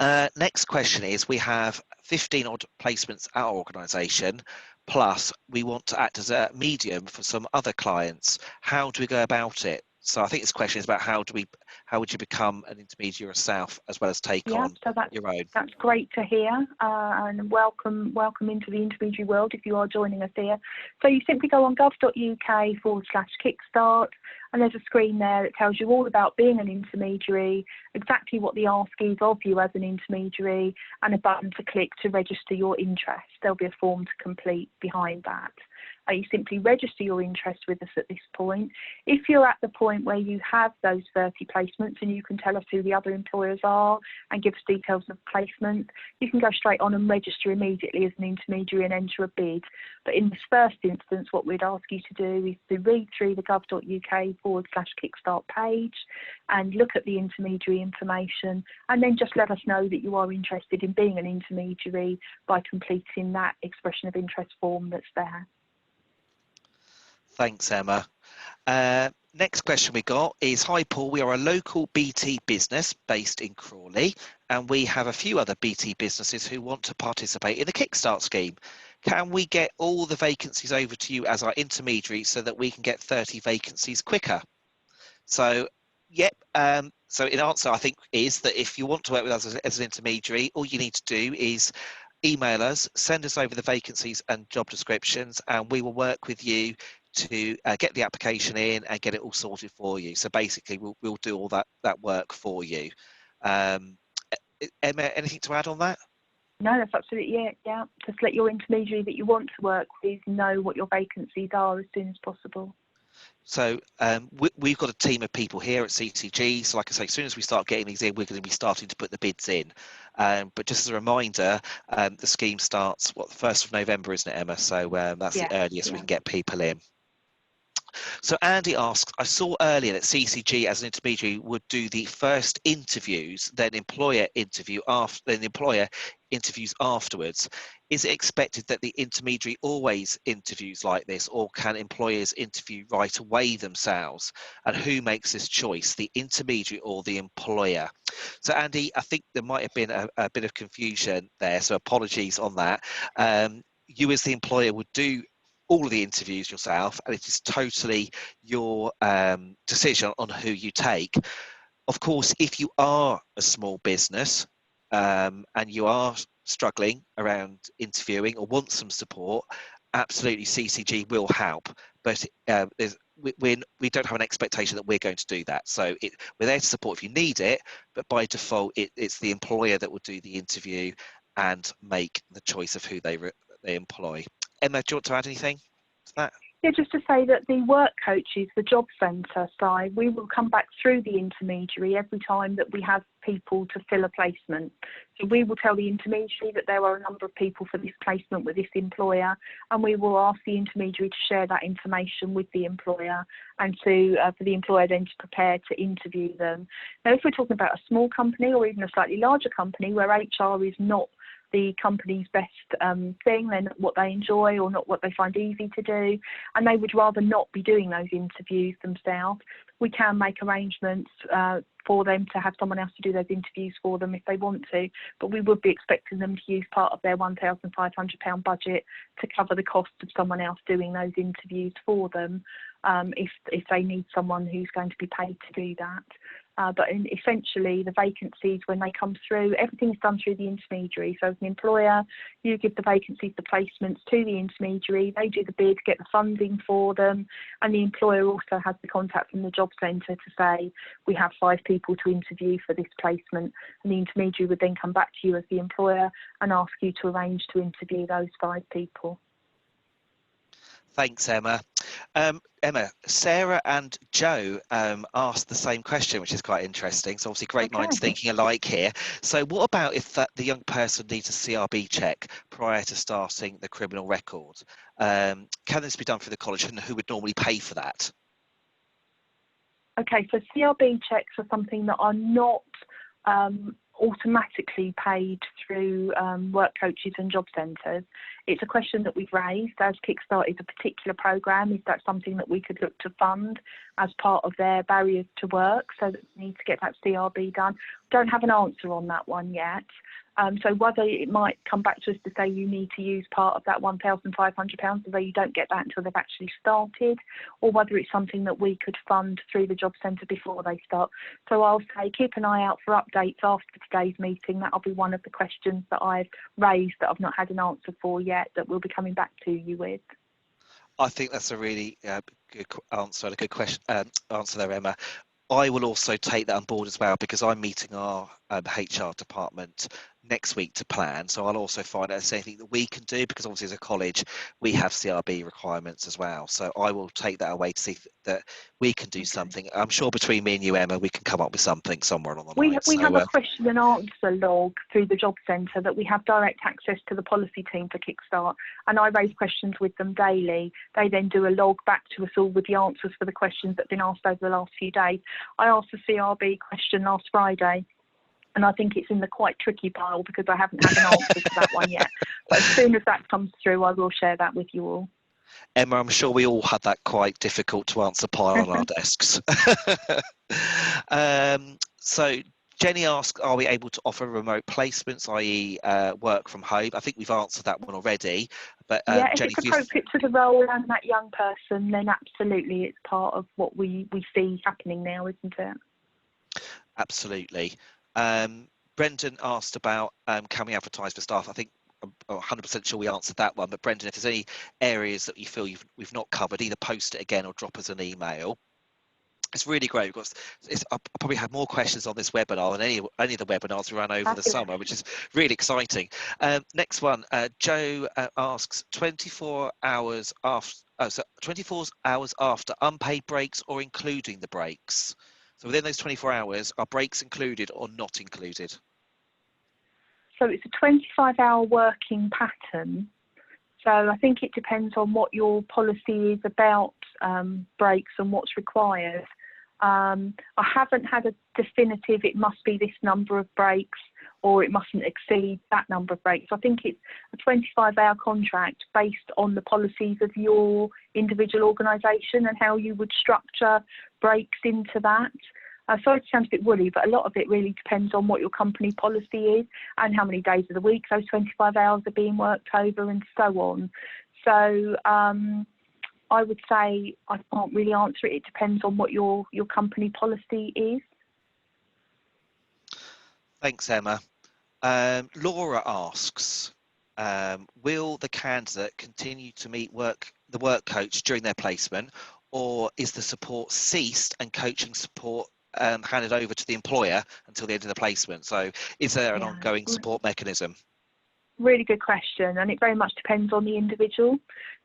Next question is, we have 15 odd placements at our organisation, plus we want to act as a medium for some other clients. How do we go about it? So I think this question is about how would you become an intermediary yourself as well as take on your own? That's great to hear, and welcome into the intermediary world if you are joining us here. So you simply go on gov.uk/Kickstart, and there's a screen there that tells you all about being an intermediary, exactly what the ask is of you as an intermediary, and a button to click to register your interest. There'll be a form to complete behind that. You simply register your interest with us at this point. If you're at the point where you have those 30 placements and you can tell us who the other employers are and give us details of placement, you can go straight on and register immediately as an intermediary and enter a bid. But in this first instance, what we'd ask you to do is to read through the gov.uk/Kickstart page and look at the intermediary information, and then just let us know that you are interested in being an intermediary by completing that expression of interest form that's there. Thanks, Emma. Next question we got is, hi Paul, we are a local BT business based in Crawley, and we have a few other BT businesses who want to participate in the Kickstart scheme. Can we get all the vacancies over to you as our intermediary so that we can get 30 vacancies quicker? So, yep. So in answer, I think, is that if you want to work with us as an intermediary, all you need to do is email us, send us over the vacancies and job descriptions, and we will work with you to get the application in and get it all sorted for you. So basically, we'll do all that work for you. Emma, anything to add on that? No, that's absolutely it. Yeah, just let your intermediary that you want to work with know what your vacancies are as soon as possible. So we've got a team of people here at CCG. So like I say, as soon as we start getting these in, we're going to be starting to put the bids in. But just as a reminder, the scheme starts, the 1st of November, isn't it, Emma? So that's the earliest we can get people in. So Andy asks, I saw earlier that CCG as an intermediary would do the first interviews, then employer interviews afterwards. Is it expected that the intermediary always interviews like this, or can employers interview right away themselves? And who makes this choice, the intermediary or the employer? So Andy, I think there might have been a bit of confusion there, so apologies on that. You as the employer would do all of the interviews yourself, and it is totally your decision on who you take. Of course, if you are a small business and you are struggling around interviewing or want some support, absolutely CCG will help, but we don't have an expectation that we're going to do that. So we're there to support if you need it, but by default it's the employer that will do the interview and make the choice of who they employ. Emma, do you want to add anything to that? Yeah, just to say that the work coaches, the job centre side, we will come back through the intermediary every time that we have people to fill a placement. So we will tell the intermediary that there are a number of people for this placement with this employer, and we will ask the intermediary to share that information with the employer and to for the employer then to prepare to interview them. Now, if we're talking about a small company or even a slightly larger company where HR is not the company's best thing, they're not what they enjoy or not what they find easy to do, and they would rather not be doing those interviews themselves, we can make arrangements for them to have someone else to do those interviews for them if they want to, but we would be expecting them to use part of their £1,500 budget to cover the cost of someone else doing those interviews for them, if they need someone who's going to be paid to do that. But essentially, the vacancies, when they come through, everything's done through the intermediary. So as an employer, you give the vacancies, the placements to the intermediary, they do the bid, get the funding for them, and the employer also has the contact from the job centre to say, we have 5 people to interview for this placement, and the intermediary would then come back to you as the employer and ask you to arrange to interview those 5 people. Thanks, Emma. Emma, Sarah and Joe asked the same question, which is quite interesting. So obviously great minds thinking alike here. So what about if the young person needs a CRB check prior to starting the criminal record? Can this be done through the college, and who would normally pay for that? Okay, so CRB checks are something that are not automatically paid through work coaches and job centres. It's a question that we've raised as Kickstart is a particular programme. Is that something that we could look to fund as part of their barriers to work, so that we need to get that CRB done? Don't have an answer on that one yet. So whether it might come back to us to say you need to use part of that £1,500, although you don't get that until they've actually started, or whether it's something that we could fund through the job centre before they start. So I'll say keep an eye out for updates after today's meeting. That'll be one of the questions that I've raised that I've not had an answer for yet, that we'll be coming back to you with. I think that's a really good answer and a good question answer there, Emma. I will also take that on board as well, because I'm meeting our HR department next week to plan. So I'll also find out if there's anything that we can do, because obviously as a college we have CRB requirements as well. So I will take that away to see that we can do something. I'm sure between me and you, Emma, we can come up with something somewhere along the line. We have a question and answer log through the job centre that we have direct access to the policy team for Kickstart, and I raise questions with them daily. They then do a log back to us all with the answers for the questions that have been asked over the last few days. I asked the CRB question last Friday, and I think it's in the quite tricky pile because I haven't had an answer to that one yet. But as soon as that comes through, I will share that with you all. Emma, I'm sure we all had that quite difficult to answer pile on our desks. So Jenny asked, are we able to offer remote placements, i.e. work from home? I think we've answered that one already. But yeah, if Jenny, it's appropriate to the role and that young person, then absolutely it's part of what we see happening now, isn't it? Absolutely. Brendan asked about can we advertise for staff? I think I'm 100% sure we answered that one. But Brendan, if there's any areas that you feel we've not covered, either post it again or drop us an email. It's really great because I probably had more questions on this webinar than any of the webinars we ran over the summer, which is really exciting. Next one, Joe asks 24 hours after 24 hours after unpaid breaks or including the breaks. So within those 24 hours, are breaks included or not included? So it's a 25-hour working pattern. So I think it depends on what your policy is about breaks and what's required. I haven't had a definitive, it must be this number of breaks or it mustn't exceed that number of breaks. I think it's a 25-hour contract based on the policies of your individual organisation and how you would structure breaks into that. Sorry to sound a bit woolly, but a lot of it really depends on what your company policy is and how many days of the week those 25 hours are being worked over and so on. So I would say I can't really answer it. It depends on what your company policy is. Thanks, Emma. Laura asks, will the candidate continue to meet the work coach during their placement, or is the support ceased and coaching support handed over to the employer until the end of the placement? So is there an ongoing support mechanism? Really good question, and it very much depends on the individual.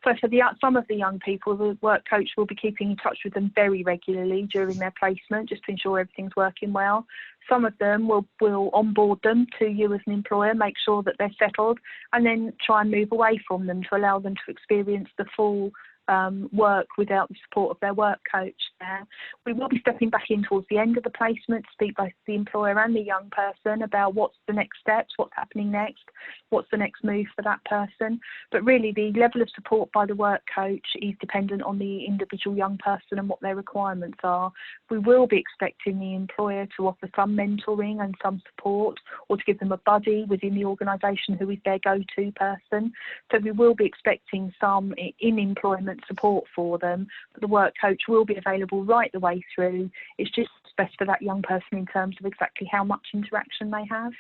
So for some of the young people, the work coach will be keeping in touch with them very regularly during their placement, just to ensure everything's working well. Some of them will onboard them to you as an employer, make sure that they're settled, and then try and move away from them to allow them to experience the full work without the support of their work coach there. We will be stepping back in towards the end of the placement to speak both to the employer and the young person about what's the next steps, what's happening next, what's the next move for that person. But really the level of support by the work coach is dependent on the individual young person and what their requirements are. We will be expecting the employer to offer some mentoring and some support, or to give them a buddy within the organisation who is their go-to person. So we will be expecting some in-employment support for them, but the work coach will be available right the way through. It's just best for that young person in terms of exactly how much interaction they have.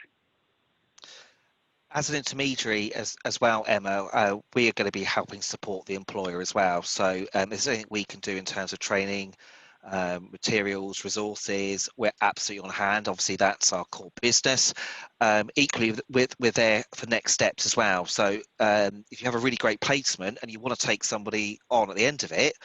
As an intermediary as well, Emma, we are going to be helping support the employer as well. So there's anything we can do in terms of training, materials, resources, we're absolutely on hand. Obviously, that's our core business. Equally, we're there for next steps as well. So if you have a really great placement and you want to take somebody on at the end of it,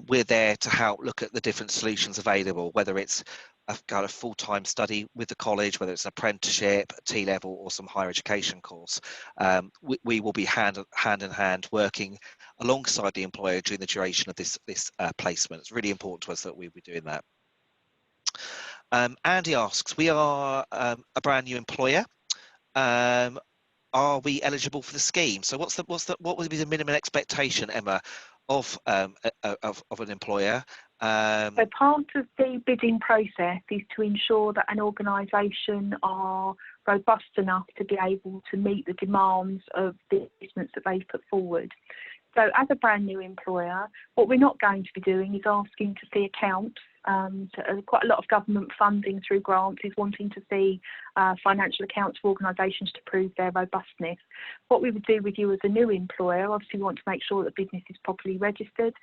we're there to help look at the different solutions available, whether it's a kind of full-time study with the college, whether it's an apprenticeship, T-level, or some higher education course. We will be hand in hand working alongside the employer during the duration of this placement. It's really important to us that we be doing that. Andy asks, we are a brand new employer. Are we eligible for the scheme? So what would be the minimum expectation, Emma, of an employer? So part of the bidding process is to ensure that an organisation are robust enough to be able to meet the demands of the investments that they've put forward. So as a brand new employer, what we're not going to be doing is asking to see accounts. Quite a lot of government funding through grants is wanting to see financial accounts for organisations to prove their robustness. What we would do with you as a new employer, obviously we want to make sure that business is properly registered,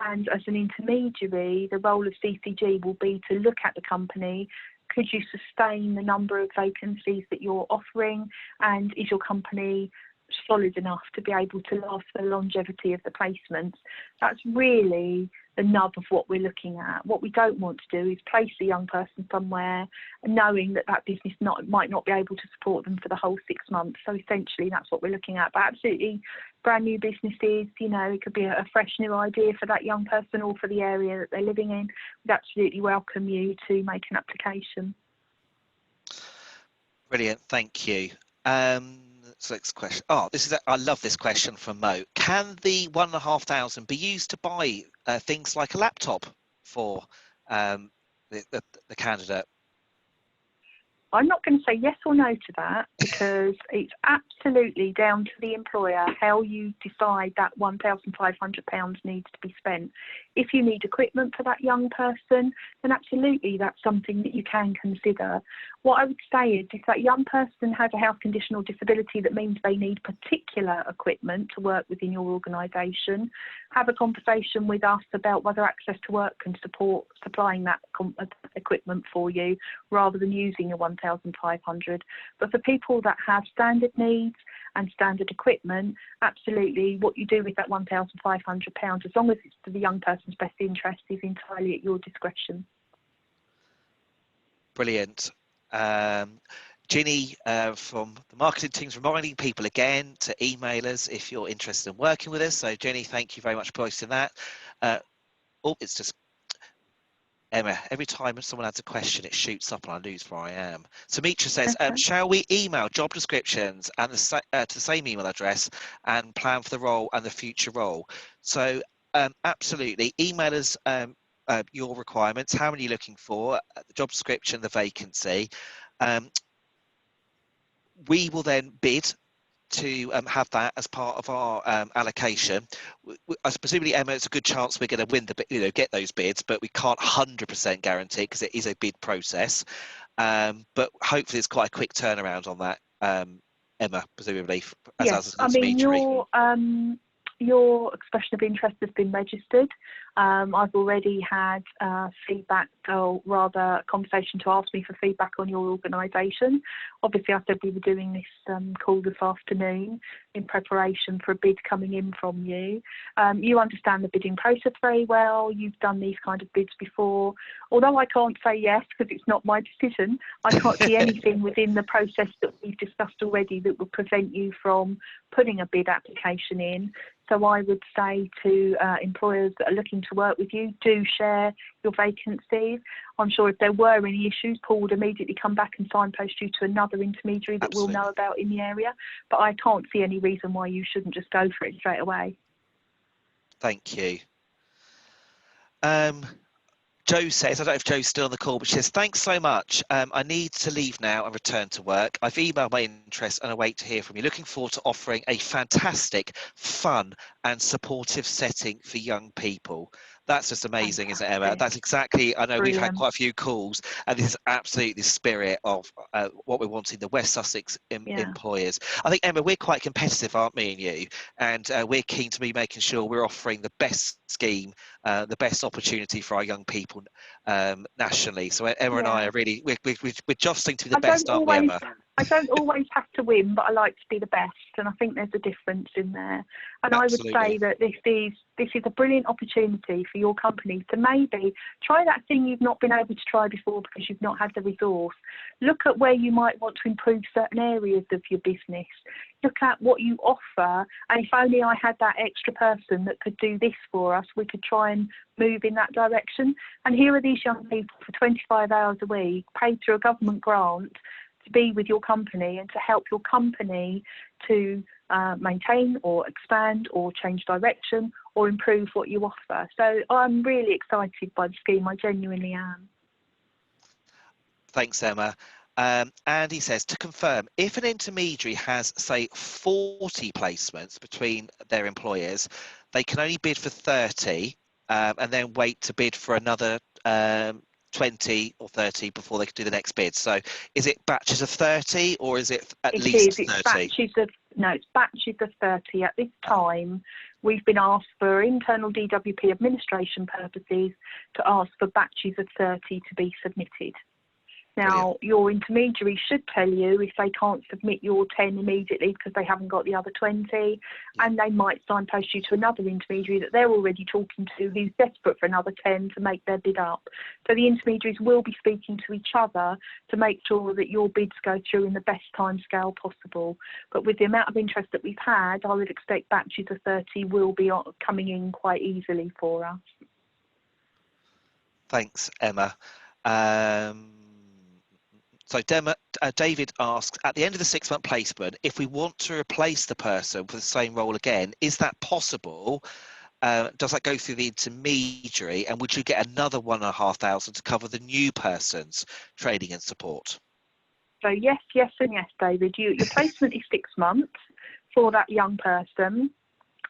and as an intermediary, the role of CCG will be to look at the company. Could you sustain the number of vacancies that you're offering, and is your company solid enough to be able to last the longevity of the placements? That's really the nub of what we're looking at. What we don't want to do is place a young person somewhere knowing that business might not be able to support them for the whole 6 months. So essentially that's what we're looking at. But absolutely, brand new businesses, it could be a fresh new idea for that young person or for the area that they're living in. We'd absolutely welcome you to make an application. Brilliant, thank you. So next question. I love this question from Mo. Can the £1,500 be used to buy things like a laptop for the candidate? I'm not going to say yes or no to that, because it's absolutely down to the employer how you decide that £1,500 needs to be spent. If you need equipment for that young person, then absolutely that's something that you can consider. What I would say is if that young person has a health condition or disability that means they need particular equipment to work within your organisation, have a conversation with us about whether Access to Work can support supplying that equipment for you rather than using your £1,500. But for people that have standard needs and standard equipment, absolutely what you do with that £1,500, as long as it's to the young person's best interest, is entirely at your discretion. Brilliant. Ginny from the marketing team's reminding people again to email us if you're interested in working with us. So Jenny, thank you very much for posting that. It's just Emma, every time someone adds a question, it shoots up and I lose where I am. So Mitra says, shall we email job descriptions and to the same email address and plan for the role and the future role? So absolutely, email us your requirements, how many you're looking for, the job description, the vacancy. We will then bid to have that as part of our allocation. Presumably, Emma, it's a good chance we're going to win get those bids, but we can't 100% guarantee because it is a bid process. But hopefully, it's quite a quick turnaround on that, Emma, presumably, as an intermediary. Your expression of interest has been registered. I've already had feedback, or rather a conversation to ask me for feedback on your organisation. Obviously, I said we were doing this call this afternoon in preparation for a bid coming in from you. You understand the bidding process very well. You've done these kind of bids before. Although I can't say yes because it's not my decision, I can't see anything within the process that we've discussed already that would prevent you from putting a bid application in. So I would say to employers that are looking to work with you, do share your vacancies. I'm sure if there were any issues, Paul would immediately come back and signpost you to another intermediary that we'll know about in the area. But I can't see any reason why you shouldn't just go for it straight away. Thank you. Joe says, I don't know if Joe's still on the call, but she says, thanks so much. I need to leave now and return to work. I've emailed my interest and I wait to hear from you. Looking forward to offering a fantastic, fun and supportive setting for young people. That's just amazing, Fantastic. Isn't it, Emma? That's exactly, I know Brilliant. We've had quite a few calls, and this is absolutely the spirit of what we're wanting, the West Sussex employers. I think, Emma, we're quite competitive, aren't me and you? And we're keen to be making sure we're offering the best scheme, the best opportunity for our young people nationally. So Emma and I are really, we're jostling to be the best, aren't we, Emma? I don't always have to win, but I like to be the best, and I think there's a difference in there. And absolutely. I would say that this is a brilliant opportunity for your company to maybe try that thing you've not been able to try before because you've not had the resource. Look at where you might want to improve certain areas of your business. Look at what you offer, and if only I had that extra person that could do this for us, we could try and move in that direction. And here are these young people for 25 hours a week, paid through a government grant, to be with your company and to help your company to maintain or expand or change direction or improve what you offer. So I'm really excited by the scheme. I genuinely am. Thanks, Emma. Andy says, to confirm, if an intermediary has, say, 40 placements between their employers, they can only bid for 30 and then wait to bid for another 20 or 30 before they can do the next bid. So is it batches of 30 or is it at least 30? It's batches of 30. At this time, we've been asked for internal DWP administration purposes to ask for batches of 30 to be submitted. Now, your intermediary should tell you if they can't submit your 10 immediately because they haven't got the other 20, and they might signpost you to another intermediary that they're already talking to who's desperate for another 10 to make their bid up. So the intermediaries will be speaking to each other to make sure that your bids go through in the best time scale possible. But with the amount of interest that we've had, I would expect batches of 30 will be coming in quite easily for us. Thanks, Emma. So David asks, at the end of the 6-month placement, if we want to replace the person for the same role again, is that possible? Does that go through the intermediary? And would you get another 1,500 to cover the new person's training and support? So yes, and yes, David. Your placement is 6 months for that young person.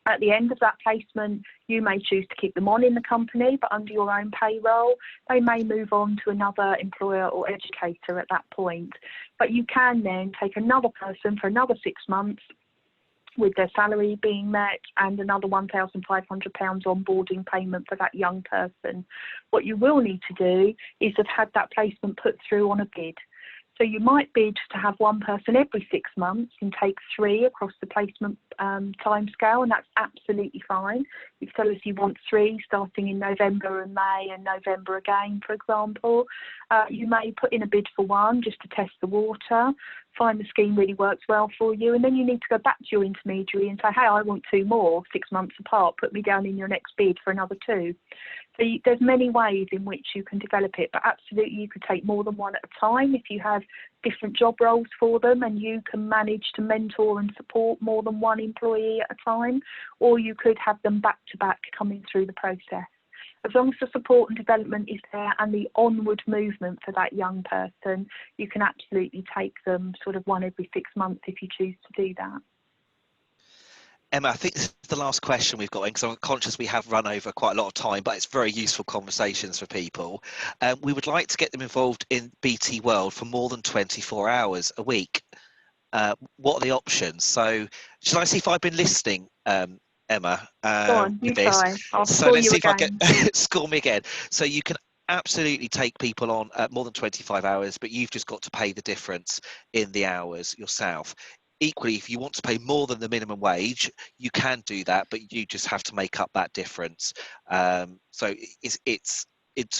At the end of that placement, you may choose to keep them on in the company, but under your own payroll. They may move on to another employer or educator at that point. But you can then take another person for another 6 months with their salary being met and another £1,500 onboarding payment for that young person. What you will need to do is have had that placement put through on a bid. So you might bid to have one person every 6 months and take 3 across the placement timescale, and that's absolutely fine. You tell us you want 3 starting in November and May and November again, for example. You may put in a bid for 1 just to test the water, find the scheme really works well for you, and then you need to go back to your intermediary and say, hey, I want 2 more 6 months apart, put me down in your next bid for another 2. So there's many ways in which you can develop it, but absolutely you could take more than 1 at a time if you have different job roles for them and you can manage to mentor and support more than 1 employee at a time, or you could have them back to back coming through the process. As long as the support and development is there and the onward movement for that young person, you can absolutely take them sort of 1 every 6 months if you choose to do that. Emma, I think this is the last question we've got in because I'm conscious we have run over quite a lot of time, but it's very useful conversations for people. We would like to get them involved in BT World for more than 24 hours a week. What are the options? So should I see if I've been listening, Emma, Go on, you with this. try. I'll So score let's you see if I again. get score me again. So you can absolutely take people on more than 25 hours, but you've just got to pay the difference in the hours yourself. Equally, if you want to pay more than the minimum wage, you can do that, but you just have to make up that difference. So it's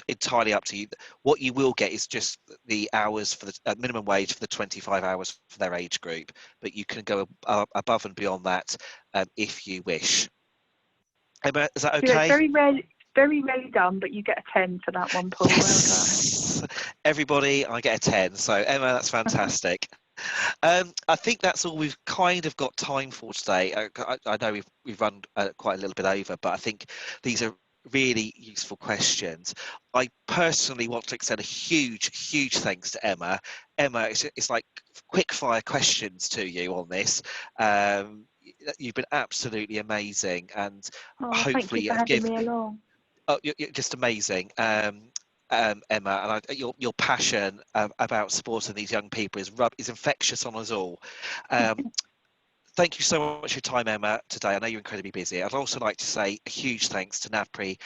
entirely up to you. What you will get is just the hours for the minimum wage for the 25 hours for their age group, but you can go above and beyond that if you wish. Emma, is that Yeah, it's okay? very rarely done, but you get a 10 for that one, Paul. Yes. Well Everybody, I get a 10. So Emma, that's done. fantastic. I think that's all we've kind of got time for today. I know we've run quite a little bit over, but I think these are really useful questions. I personally want to extend a huge thanks to Emma. Emma, it's like quick fire questions to you on this. You've been absolutely amazing, and Oh, thank you hopefully for have having given. me along. Oh, you're just amazing, Emma, and your passion about supporting these young people is infectious on us all. Um, Thank you so much for your time, Emma, today. I know you're incredibly busy. I'd also like to say a huge thanks to Navpri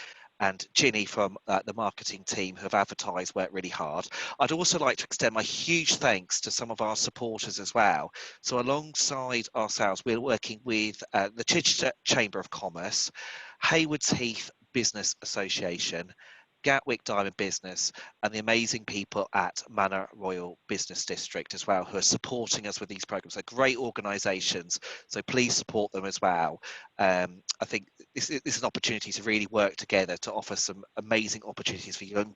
and Ginny from the marketing team who have advertised, worked really hard. I'd also like to extend my huge thanks to some of our supporters as well. So alongside ourselves, we're working with the Chichester Chamber of Commerce, Haywards Heath Business Association, Gatwick Diamond Business, and the amazing people at Manor Royal Business District as well, who are supporting us with these programs. They're great organisations, so please support them as well. I think this is an opportunity to really work together to offer some amazing opportunities for young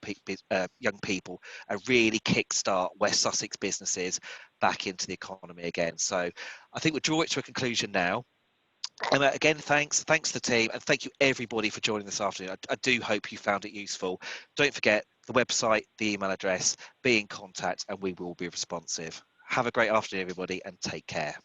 people and really kickstart West Sussex businesses back into the economy again. So I think we'll draw it to a conclusion now. Again, thanks to the team, and thank you everybody for joining this afternoon. I do hope you found it useful. Don't forget the website, the email address, be in contact, and we will be responsive. Have a great afternoon, everybody, and take care.